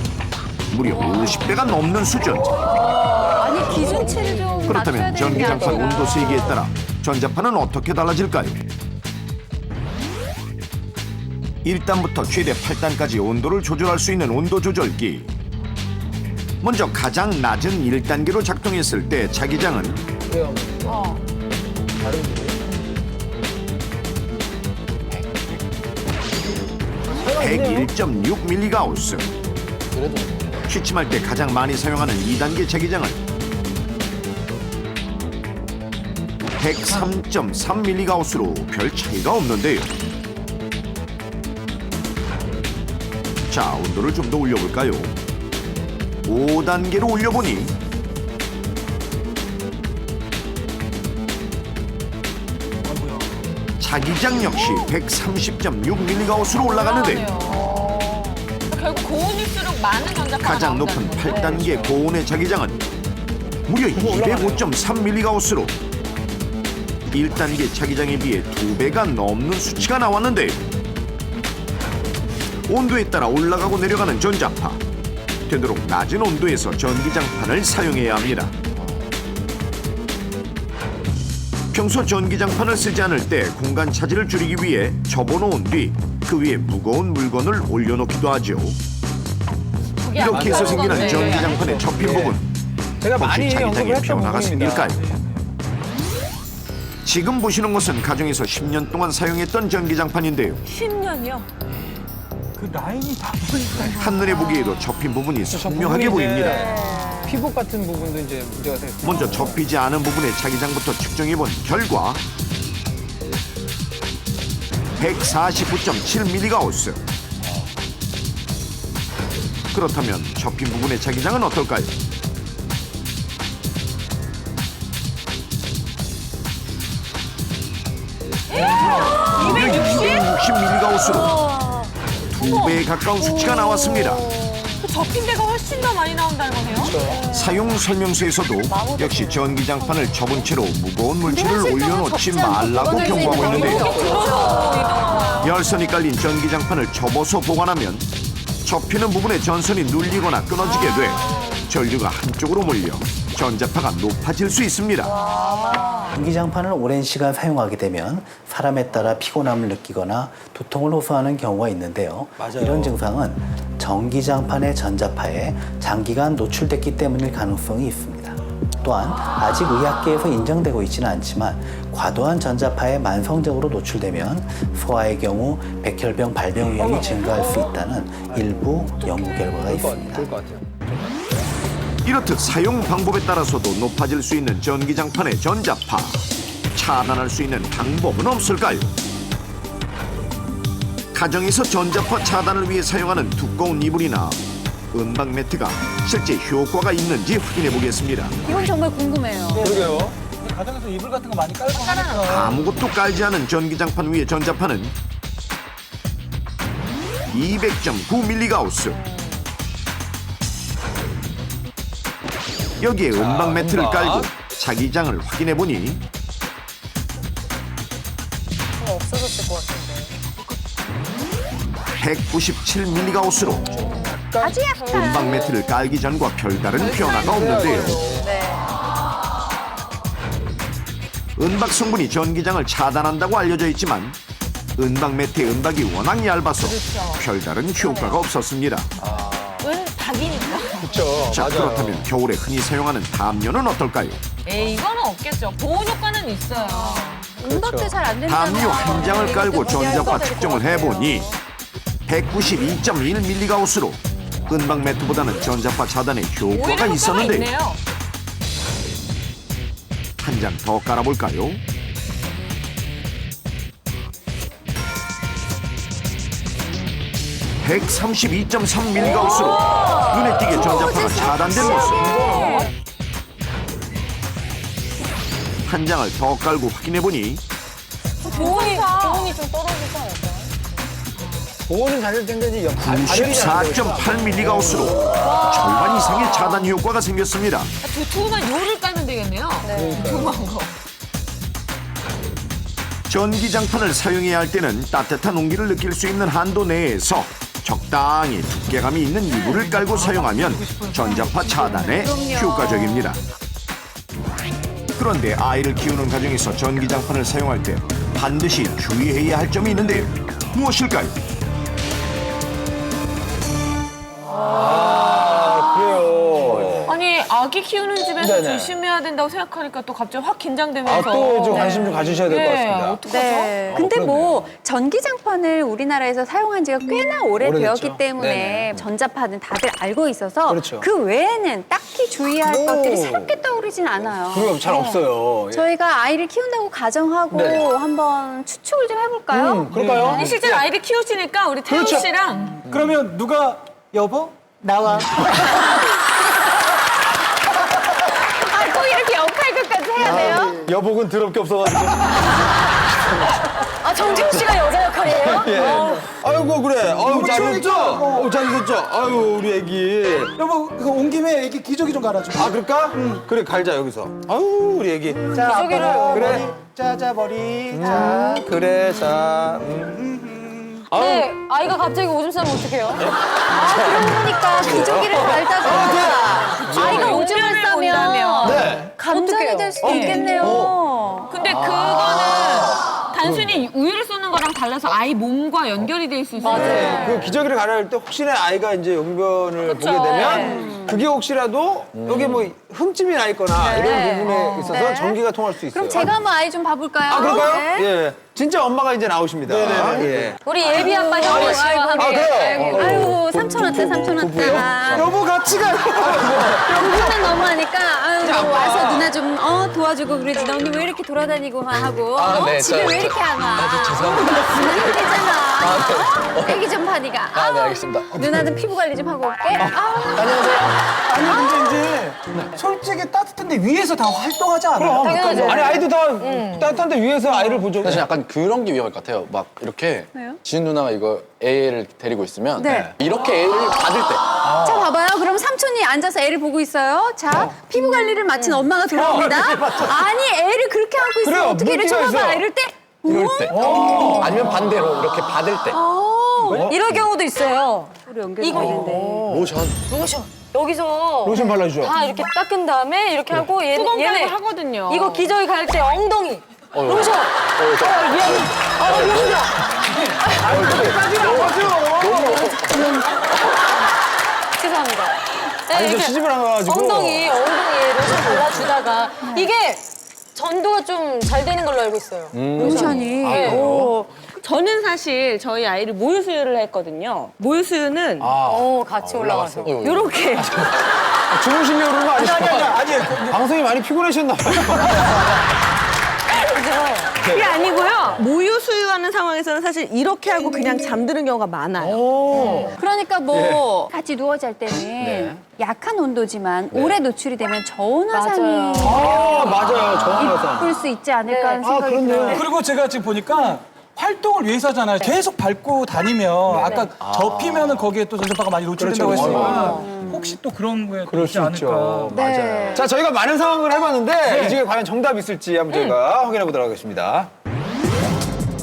무려 50배가 넘는 수준. 아니 기준치를 좀 낮춰야 그렇다면 되는 게 전기장판 아닌가. 온도 세기에 따라 전자파는 어떻게 달라질까요? 1단부터 최대 8단까지 온도를 조절할 수 있는 온도 조절기. 먼저 가장 낮은 1단계로 작동했을 때 자기장은 101.6mgauss. 취침할 때 가장 많이 사용하는 2단계 자기장은 103.3mgauss로 별 차이가 없는데요. 자, 온도를 좀 더 올려볼까요? 5단계로 올려보니 자기장 역시 130.6mgauss로 올라가는데 결국 고온일수록 많은 전자파가 가장 높은 8단계 고온의 자기장은 무려 205.3mgauss로 1단계 자기장에 비해 2배가 넘는 수치가 나왔는데 온도에 따라 올라가고 내려가는 전자파. 되도록 낮은 온도에서 전기장판을 사용해야 합니다. 평소 전기장판을 쓰지 않을 때 공간 차지를 줄이기 위해 접어놓은 뒤 그 위에 무거운 물건을 올려놓기도 하죠. 이렇게 해서 생기는 전기장판의 접힌 부분. 제가 혹시 많이 자기장에 언급을 했던 변화가 부분입니다. 생길까요? 지금 보시는 것은 가정에서 10년 동안 사용했던 전기장판인데요. 10년이요? 그 라인이 다 보니까 한눈에 보기에도 접힌 부분이 선명하게 보입니다. 피복 같은 부분도 이제 문제가 돼요. 먼저 접히지 않은 부분의 자기장부터 측정해본 결과 149.7mgauss. 그렇다면 접힌 부분의 자기장은 어떨까요? 260mg으로 2배에 가까운 수치가 나왔습니다. 그 접힌 데가 훨씬 더 많이 나온다는 거네요. 사용 설명서에서도 역시 전기장판을 접은 채로 무거운 물체를 올려놓지 말라고 경고하고 있는데요. 열선이 깔린 전기장판을 접어서 보관하면 접히는 부분에 전선이 눌리거나 끊어지게 돼 전류가 한쪽으로 몰려 전자파가 높아질 수 있습니다. 전기장판을 오랜 시간 사용하게 되면 사람에 따라 피곤함을 느끼거나 두통을 호소하는 경우가 있는데요. 이런 증상은 전기장판의 전자파에 장기간 노출됐기 때문일 가능성이 있습니다. 또한 아직 의학계에서 인정되고 있지는 않지만 과도한 전자파에 만성적으로 노출되면 소아의 경우 백혈병 발병 위험이 증가할 수 있다는 일부 연구 결과가 있습니다. 이렇듯 사용 방법에 따라서도 높아질 수 있는 전기장판의 전자파. 차단할 수 있는 방법은 없을까요? 가정에서 전자파 차단을 위해 사용하는 두꺼운 이불이나 은박 매트가 실제 효과가 있는지 확인해 보겠습니다. 이건 정말 궁금해요. 그러게요. 가정에서 이불 같은 거 많이 깔고 하니까. 아무것도 깔지 않은 전기장판 위의 전자파는 200.9mgauss. 여기에 은박 매트를 깔고 자기장을 확인해 보니 없어졌을 것 같은데. 197mgauss로 아주 약간. 은박 매트를 깔기 전과 별다른 변화가 없는데요. 은박 성분이 전기장을 차단한다고 알려져 있지만 은박 매트의 은박이 워낙 얇아서 별다른 효과가 없었습니다. 은 박이니까. 그렇죠. 자, 그렇다면 겨울에 흔히 사용하는 담요는 어떨까요? 에이, 이거는 없겠죠. 보온 효과는 있어요. 음박도 잘 안 된다면 담요 한 장을 깔고 전자파 측정을 해보니 192.1mgauss로 은박 매트보다는 전자파 차단에 효과가 있었는데 한 장 더 깔아볼까요? (132.3mgauss로) 눈에 띄게 전자파가 차단된 모습. 한 장을 더 깔고 확인해보니 보온이 좀 떨어지지 않을까요? 보온은 잘 텐데 94.8mgauss로 절반 이상의 차단 효과가 생겼습니다. 두툼한 요를 깔면 되겠네요. 두툼한 거. 전기장판을 사용해야 할 때는 따뜻한 온기를 느낄 수 있는 한도 내에서 적당히 두께감이 있는 이불을 깔고 사용하면 전자파 차단에 효과적입니다. 그런데 아이를 키우는 가정에서 전기장판을 사용할 때 반드시 주의해야 할 점이 있는데요. 무엇일까요? 그래요. 아니, 아기 키우는 집에서 네네. 조심해야 된다고 생각하니까 또 갑자기 확 긴장되면서. 또 좀 관심 좀 가지셔야 될 것 같습니다. 어떡하죠? 네. 근데 뭐 전기장판을 우리나라에서 사용한 지가 꽤나 오래됐죠. 오래되었기 때문에 네네. 전자파는 다들 알고 있어서 그렇죠. 그 외에는 딱히 주의할 것들이 새롭게 떠오르진 않아요. 그거 잘 없어요. 예. 저희가 아이를 키운다고 가정하고 네. 한번 추측을 좀 해볼까요? 그럴까요? 아니, 실제로 아이를 키우시니까 우리 태우 그렇죠. 씨랑 그러면 누가 여보 나와. 아, 꼭 이렇게 역할극까지 해야 돼요? 여복은 더럽게 없어가지고. 아, 정지훈 씨가 여자 역할이에요? 예. 아이고 그래. 아유 잘 익었죠? 잘 익었죠? 아유 우리 애기. 여보 그거 온 김에 애기 기저귀 좀 갈아줘. 아 그럴까? 그래 갈자 여기서. 아유 우리 애기. 자, 기저귀를 아빠가 그래. 머리, 짜자 머리. 자. 그래 자. 네, 아이가 갑자기 오줌 싸면 어떡해요? 그러니까 기저귀를 갈다가 아이가 오줌을 싸면 네. 감정이 될 수도 있겠네요. 근데 그거는 단순히 우유를 쏘는 거랑 달라서 아이 몸과 연결이 돼 있을 수 있어요. 그 기저귀를 갈아할 때 혹시나 아이가 이제 용변을 보게 되면 그게 혹시라도 여기 뭐 흠집이 나 있거나 이런 부분에 있어서 전기가 통할 수 있어요. 그럼 제가 한번 아이 좀 봐볼까요? 아, 그럴까요? 네. 예. 진짜 엄마가 이제 나오십니다. 예. 우리 예비 아빠 형우 씨와 함께. 그래요? 아유, 삼촌 왔다, 삼촌 왔다. 여보 같이 가요. 여보는 너무하니까, 아유, 와서 누나 좀, 도와주고 그러지. 너 오늘 왜 이렇게 돌아다니고만 하고, 네, 집에 왜 이렇게 안 와? 죄송합니다. 누나 애기 좀 봐, 니가. 네, 알겠습니다. 누나는 피부 관리 좀 하고 올게. 안녕하세요. 아니 근데 이제 솔직히 따뜻한데 위에서 다 활동하지 않아요? 그럼. 아니, 아이도 다 따뜻한데 위에서 아이를 보죠. 사실 약간 그런 게 위험할 것 같아요. 막 이렇게 왜요? 지은 누나가 이거 애를 데리고 있으면 네. 이렇게 애를 받을 때 자, 봐봐요. 그럼 삼촌이 앉아서 애를 보고 있어요. 자, 피부 관리를 마친 엄마가 돌아옵니다. 아니, 애를 그렇게 안고 있으면 그래요, 어떻게 이를 물기가 쳐봐봐. 있어요. 이럴 때. 이럴 때 아니면 반대로 이렇게 받을 때 이럴 경우도 있어요. 우리 연결돼 있는데. 로션 로션. 여기서 로션 발라주죠. 다 이렇게 닦은 다음에 이렇게 하고 얘네 하거든요. 이거 기저귀 갈 때 엉덩이 로션. 미안해. 죄송합니다. 네, 아니, 저 이렇게 시집을 안 가가지고. 엉덩이에 로션 발라주다가 이게 전도가 좀 잘 되는 걸로 알고 있어요. 로션이. 네. 저는 사실 저희 아이를 모유수유를 했거든요. 모유수유는 같이 올라가서. 요렇게 주무시려고 그런 거 아니죠? 아니, 방송이 많이 피곤하셨나 봐요. 그게 아니고요. 모유수유하는 상황에서는 사실 이렇게 하고 그냥 잠드는 경우가 많아요. 그러니까 뭐 같이 누워 잘 때는 약한 온도지만 오래 노출이 되면 저온 화상이 맞아요. 정확해서. 입을 수 있지 않을까 하는 생각이 그렇네요. 들어요. 그리고 제가 지금 보니까 활동을 위해서 하잖아요. 계속 밟고 다니면 아까 접히면은 거기에 또 전자파가 많이 노출된다고 그렇죠. 했으니까 혹시 또 그런 거에 그럴 있지 수 않을까. 있죠. 네. 맞아요. 자, 저희가 많은 상황을 해봤는데 이 중에 과연 정답이 있을지 한번 저희가 확인해 보도록 하겠습니다.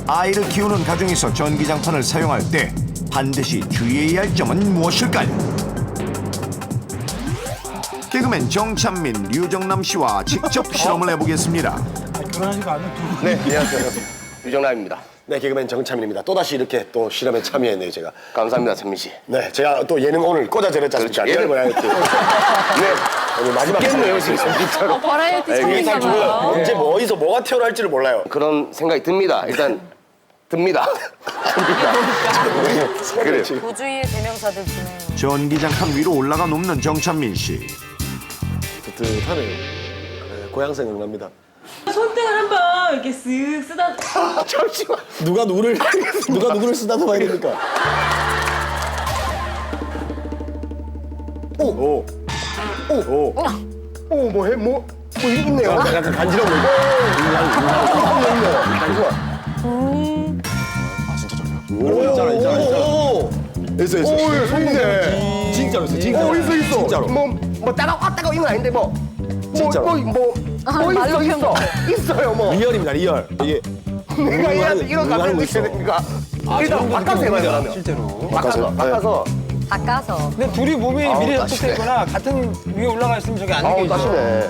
아이를 키우는 가정에서 전기장판을 사용할 때 반드시 주의해야 할 점은 무엇일까요? 개그맨 정찬민, 류정남 씨와 직접 실험을 해보겠습니다. 결혼하지도 않은 두 분. 네, 안녕하세요. 유정남입니다. 네, 개그맨 정찬민입니다. 또다시 이렇게 또 실험에 참여했네요, 제가. 감사합니다, 찬민 씨. 네, 제가 또 예능 오늘 꽂아드렸지 않습니까? 예능 버라이어티. 네, 오늘 마지막 겠네요, 진짜로. 버라이어티 이게 잘 처음인가 몰라요. 봐요. 언제 뭐 어디서 뭐가 튀어나올지를 몰라요. 그런 생각이 듭니다. 일단 듭니다. 그래요. 고주의의 대명사들 주네요. 전기장판 위로 올라가 눕는 정찬민 씨. 뜨뜻하네요. 네, 고향 생각납니다. 손등을 한번 이렇게 쓱 쓰다. 잠시만. 누가 누구를 쓰다듬어야 됩니까? 오, 뭐해? 뭐 있네요. 약간 간지러워. 있잖아. 있어. 오, 손이네. 진짜로 있어. 있어. 진짜로. 뭐 따가워 이건 아닌데 뭐. 진짜로. 있어요 뭐. 리얼입니다, 리얼. 이게 내가 이런 감정을 느껴야 됩니까? 일단 바꿔서 해봐요, 그러면. 실제로. 바꿔서. 닦아서. 근데 둘이 몸이 미리 접촉돼 있거나 같은 위에 올라가 있으면 저게 안 느껴지죠. 따시네.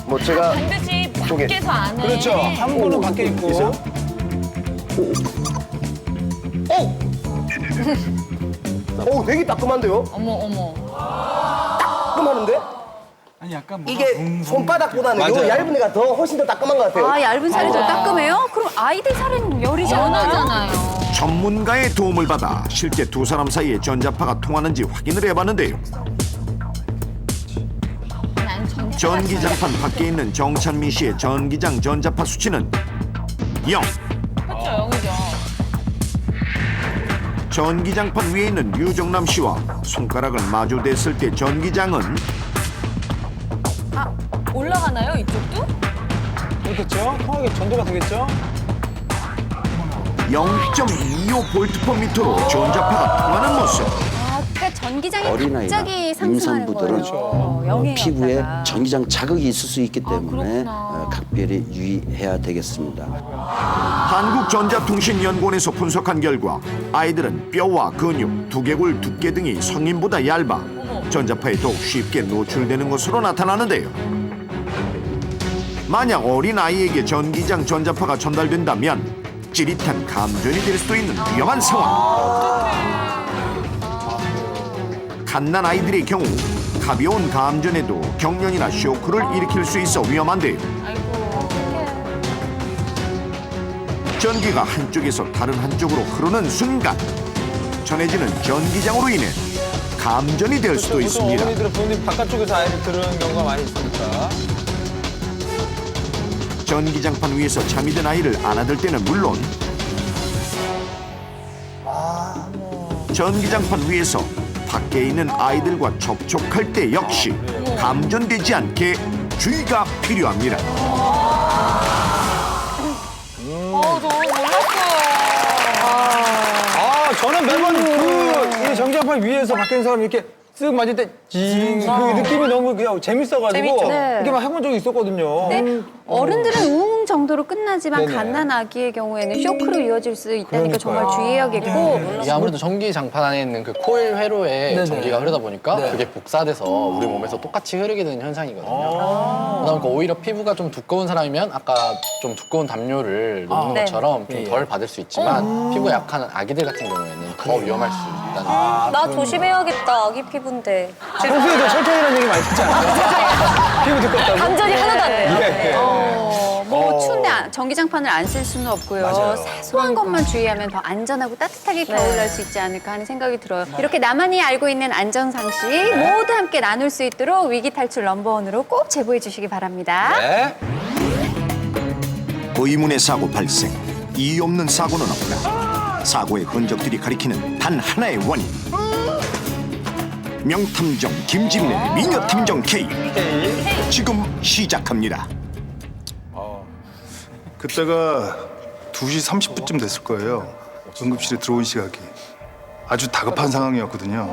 뭐 제가 반드시 밖에서 안 해. 그렇죠. 한 분은 밖에 있고. 오, 되게 따끔한데요? 어머. 따끔하는데? 아니 약간 이게 손바닥보다는 맞아요. 요 얇은 애가 더 훨씬 더 따끔한 것 같아요. 아, 얇은 살이 더 따끔해요? 그럼 아이들 살은 열이지 않아요? 연하잖아요. 전문가의 도움을 받아 실제 두 사람 사이에 전자파가 통하는지 확인을 해봤는데요. 전기장판 밖에 있는 정찬민 씨의 전기장 전자파 수치는 0. 그렇죠, 영이죠. 전기장판 위에 있는 류정남 씨와 손가락을 마주 댔을 때 전기장은 올라가나요, 이쪽도? 그렇겠죠. 통하게 전도가 되겠죠. 0.25V/m로 전자파가 통하는 모습. 아, 그러니까 전기장이 어린아이나 갑자기 상승하는 임산부들은 거예요. 피부에 전기장 자극이 있을 수 있기 때문에 각별히 유의해야 되겠습니다. 한국전자통신연구원에서 분석한 결과 아이들은 뼈와 근육, 두개골 두께 등이 성인보다 얇아 전자파에 더욱 쉽게 노출되는 것으로 나타나는데요. 만약 어린아이에게 전기장 전자파가 전달된다면 찌릿한 감전이 될 수도 있는 위험한 상황. 갓난 아이들의 경우 가벼운 감전에도 경련이나 쇼크를 일으킬 수 있어 위험한데요. 전기가 한쪽에서 다른 한쪽으로 흐르는 순간 전해지는 전기장으로 인해 감전이 될 수도 있습니다. 어머니들은 부모님 바깥쪽에서 아이를 들으는 경우가 많이 있으니까. 전기장판 위에서 잠이 든 아이를 안아들 때는 물론 전기장판 위에서 밖에 있는 아이들과 접촉할 때 역시 감전되지 않게 주의가 필요합니다. 저 몰랐어요. 저는 매번 이 전기장판 위에서 밖에 있는 사람이 이렇게 쓱 만질 때 징, 그 느낌이 너무 그냥 재밌어가지고 재밌죠. 네. 이렇게 막 해본 적이 있었거든요. 네. 어른들은 우웅 정도로 끝나지만 네네. 갓난 아기의 경우에는 쇼크로 이어질 수 있다니까 정말 주의해야겠고. 이게 아무래도 전기 장판 안에 있는 그 코일 회로에 네네. 전기가 흐르다 보니까 네. 그게 복사돼서 우리 몸에서 똑같이 흐르게 되는 현상이거든요. 그러니까 오히려 피부가 좀 두꺼운 사람이면 아까 좀 두꺼운 담요를 놓는 네. 것처럼 좀 덜 받을 수 있지만 피부가 약한 아기들 같은 경우에는 더 위험할 수 있다는 거예요. 나 조심해야겠다. 아기 피부인데. 평소에도 철저히라는 얘기 많이 듣지 않아요? 피부 두껍다고? 감전이 하나도 안 돼요. 예. 뭐 추운데 전기장판을 안 쓸 수는 없고요. 맞아요. 사소한 것만 주의하면 더 안전하고 따뜻하게 겨울날 수 있지 않을까 하는 생각이 들어요. 이렇게 나만이 알고 있는 안전상식 모두 함께 나눌 수 있도록 위기 탈출 넘버원으로 꼭 제보해 주시기 바랍니다. 네. 의문의 사고 발생, 이유 없는 사고는 없다. 사고의 흔적들이 가리키는 단 하나의 원인. 명탐정 김진래, 미녀탐정 K. 지금 시작합니다. 그때가 2시 30분쯤 됐을 거예요. 응급실에 들어온 시각이. 아주 다급한 상황이었거든요.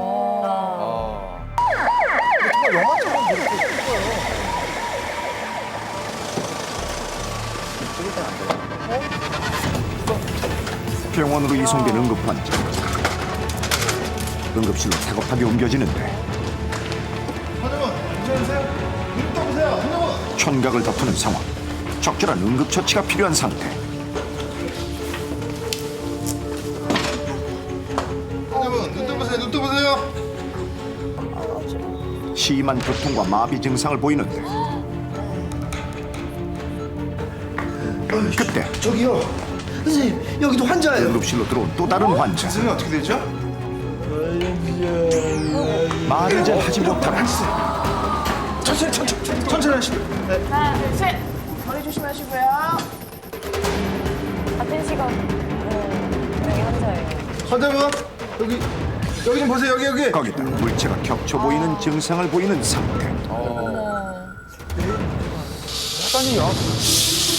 병원으로 이송된 응급환자. 응급실로 다급하게 옮겨지는데 촌각을 덮는 상황. 적절한 응급처치가 필요한 상태. 환자분, 눈 떠보세요, 눈 떠보세요. 심한 두통과 마비 증상을 보이는데 그때 저기요, 선생님 여기도 환자예요. 응급실로 들어온 또 다른 환자. 선생님 어떻게 되죠? 말을 잘 하지 못하는 천천히 하시고. 하나, 둘, 셋. 머리 조심하시고요. 같은 시각. 분명히 환자예요. 환자분, 여기 좀 보세요, 여기. 거기다 물체가 겹쳐 보이는 증상을 보이는 상태. 약간이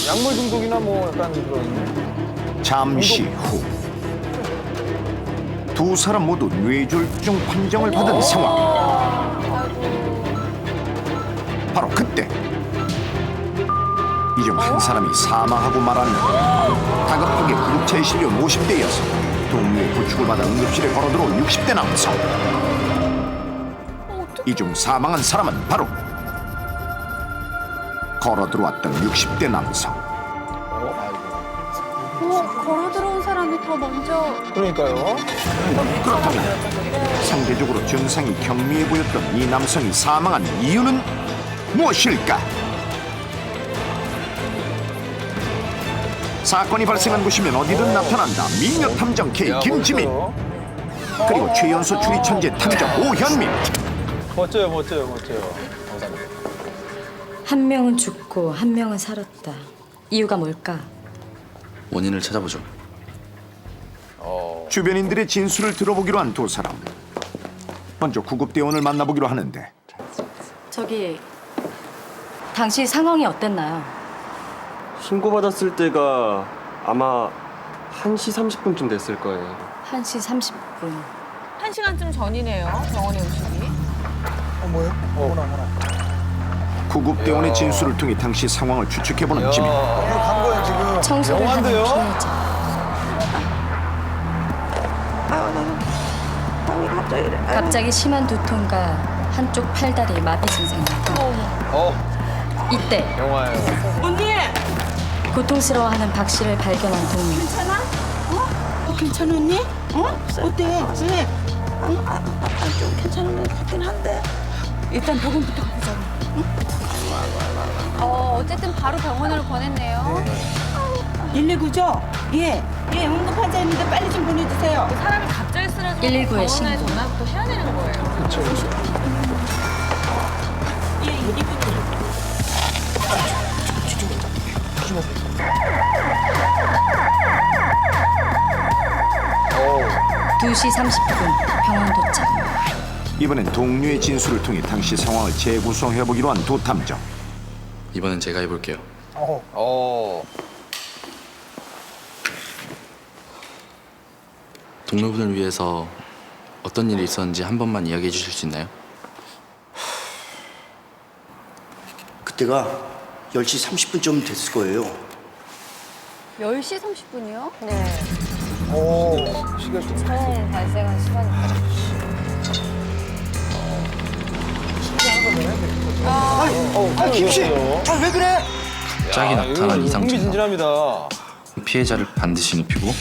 약물 중독이나 뭐 약간 그런. 잠시 후 두 사람 모두 뇌졸중 판정을 받은 상황. 바로 그때 이 중 한 사람이 사망하고 말았는데 다급하게 구급차에 실려 50대여서 동료의 부축을 받아 응급실에 걸어들어온 60대 남성. 이 중 사망한 사람은 바로 걸어들어왔던 60대 남성. 걸어 들어온 사람이 더 먼저. 그러니까요. 그렇다면 상대적으로 증상이 경미해 보였던 이 남성이 사망한 이유는 무엇일까? 사건이 발생한 곳이면 어디든 나타난다. 미녀탐정 K 김지민. 그리고 최연소 추리 천재 탐정 오현민. 멋져요. 감사합니다. 한 명은 죽고 한 명은 살았다. 이유가 뭘까? 원인을 찾아보죠. 주변인들의 진술을 들어보기로 한 두 사람. 먼저 구급대원을 만나보기로 하는데 저기 당시 상황이 어땠나요? 신고받았을 때가 아마 1시 30분쯤 됐을 거예요. 1시 30분. 1시간쯤 전이네요. 병원에 오시기. 구급대원의 진술을 통해 당시 상황을 추측해보는 지민. 간 거야 지금. 청소를 하는 피해자. 갑자기 심한 두통과 한쪽 팔다리 마비 증상이 나타났다. 이때 영화예요. 언니! 고통스러워하는 박 씨를 발견한 동료. 괜찮아? 괜찮았니? 어때? 왜? 좀 괜찮은 것 같긴 한데. 일단 병원부터 가보자. 어쨌든 바로 병원으로 보냈네요. 119죠? 예, 응급 환자 있는데 빨리 좀 보내주세요. 사람이 갑자기 쓰러지면 119에 병원에 신고. 전화부터 해야 되는 거예요. 그렇죠. 예, 이분들. 2시 30분 병원 도착. 이번엔 동료의 진술을 통해 당시 상황을 재구성해보기로 한 도탐정. 이번엔 제가 해볼게요. 동료분을 위해서 어떤 일이 있었는지 한 번만 이야기해 주실 수 있나요? 그때가 10시 30분쯤 됐을 거예요. 10시 30분이요? 네. 시간 좀. 사용 발생한 시간이 김씨! 왜 그래? 짝이 나타난 이상 증상. 흥미진진합니다. 피해자를 반드시 눕히고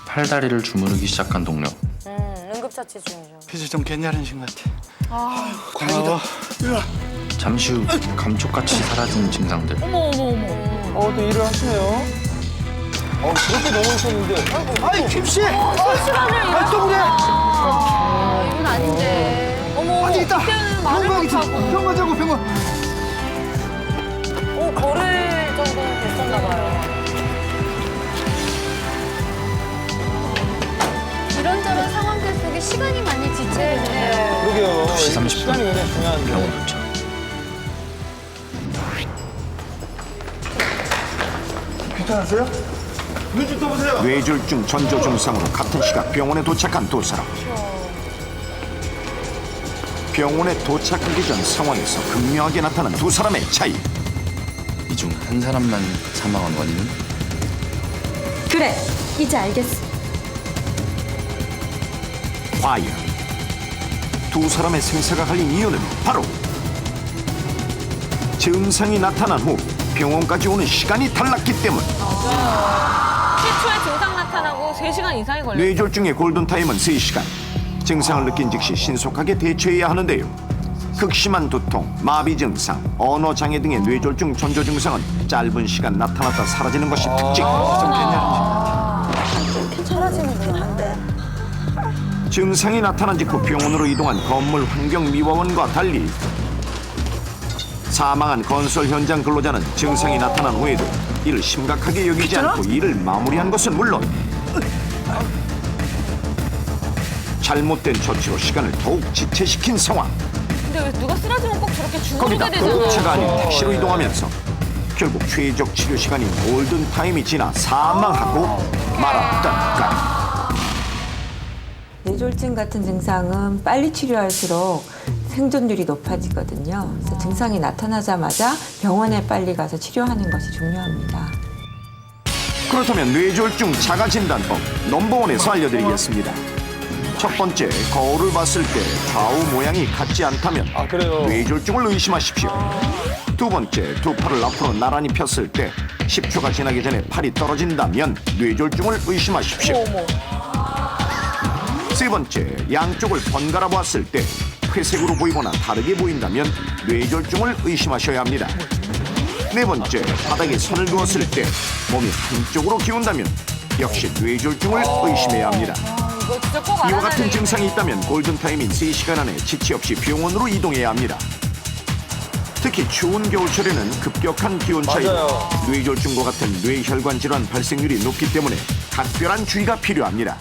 팔다리를 주무르기 시작한 동료. 응급처치 중이죠. 피지 좀 괜찮으신 것 같아. 고마워. 잠시 후 감쪽같이 사라진 증상들. 어머. 또 일을 하시네요. 그렇게 넘어오셨는데. 아이, 김씨! 실시간을 또 그래! 이건 아닌데. 어머. 안 되겠다. 그때는 말을 못하고. 병원 가자고, 병원. 걸을 정도는 됐었나 봐요. 이런저런 상황들 속에 시간이 많이 지체되네요. 그러게요. 2시 30분 시간이 굉장히 중요한데. 병원 도착. 괜찮으세요? 눈 좀 떠보세요. 뇌졸중 전조 증상으로 같은 시각 병원에 도착한 두 사람. 병원에 도착하기 전 상황에서 극명하게 나타난 두 사람의 차이. 이 중 한 사람만 사망한 원인은? 그래, 이제 알겠어. 과연 두 사람의 생사가 갈린 이유는 바로 증상이 나타난 후 병원까지 오는 시간이 달랐기 때문. 최초의 증상 나타나고 3시간 이상이 걸렸어요. 뇌졸중의 골든타임은 3시간. 증상을 느낀 즉시 신속하게 대처해야 하는데요. 극심한 두통, 마비 증상, 언어 장애 등의 뇌졸중 전조 증상은 짧은 시간 나타났다 사라지는 것이 특징. 사라지는구나. 증상이 나타난 직후 병원으로 이동한 건물 환경미화원과 달리 사망한 건설 현장 근로자는 증상이 나타난 후에도 이를 심각하게 여기지 않고 일을 마무리한 것은 물론 잘못된 조치로 시간을 더욱 지체시킨 상황. 근데 왜 누가 쓰러지면 꼭 저렇게 거기다 주무르게 되잖아요. 차가 아닌 택시로 이동하면서 결국 최적 치료 시간인 골든타임이 지나 사망하고 말았다니까. 뇌졸중 같은 증상은 빨리 치료할수록 생존율이 높아지거든요. 그래서 증상이 나타나자마자 병원에 빨리 가서 치료하는 것이 중요합니다. 그렇다면 뇌졸중 자가진단법 넘버원에서 알려드리겠습니다. 첫 번째, 거울을 봤을 때 좌우 모양이 같지 않다면 뇌졸중을 의심하십시오. 두 번째, 두 팔을 앞으로 나란히 폈을 때 10초가 지나기 전에 팔이 떨어진다면 뇌졸중을 의심하십시오. 세 번째, 양쪽을 번갈아 보았을 때 회색으로 보이거나 다르게 보인다면 뇌졸중을 의심하셔야 합니다. 네 번째, 바닥에 손을 두었을 때 몸이 한쪽으로 기운다면 역시 뇌졸중을 의심해야 합니다. 이와 같은 증상이 있다면 골든타임인 3시간 안에 지체 없이 병원으로 이동해야 합니다. 특히 추운 겨울철에는 급격한 기온 차이로 뇌졸중과 같은 뇌혈관 질환 발생률이 높기 때문에 각별한 주의가 필요합니다.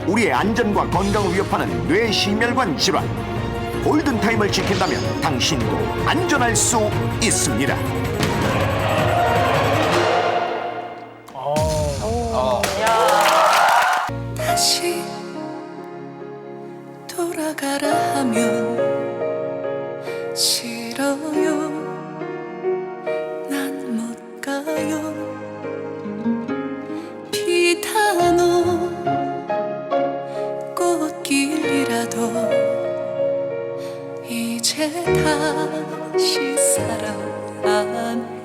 우리의 안전과 건강을 위협하는 뇌심혈관 질환. 골든타임을 지킨다면 당신도 안전할 수 있습니다. 다시 돌아가라 하면 싫어요. 난 못 가요. 비단오 꽃길이라도 이제 다시 사랑하네.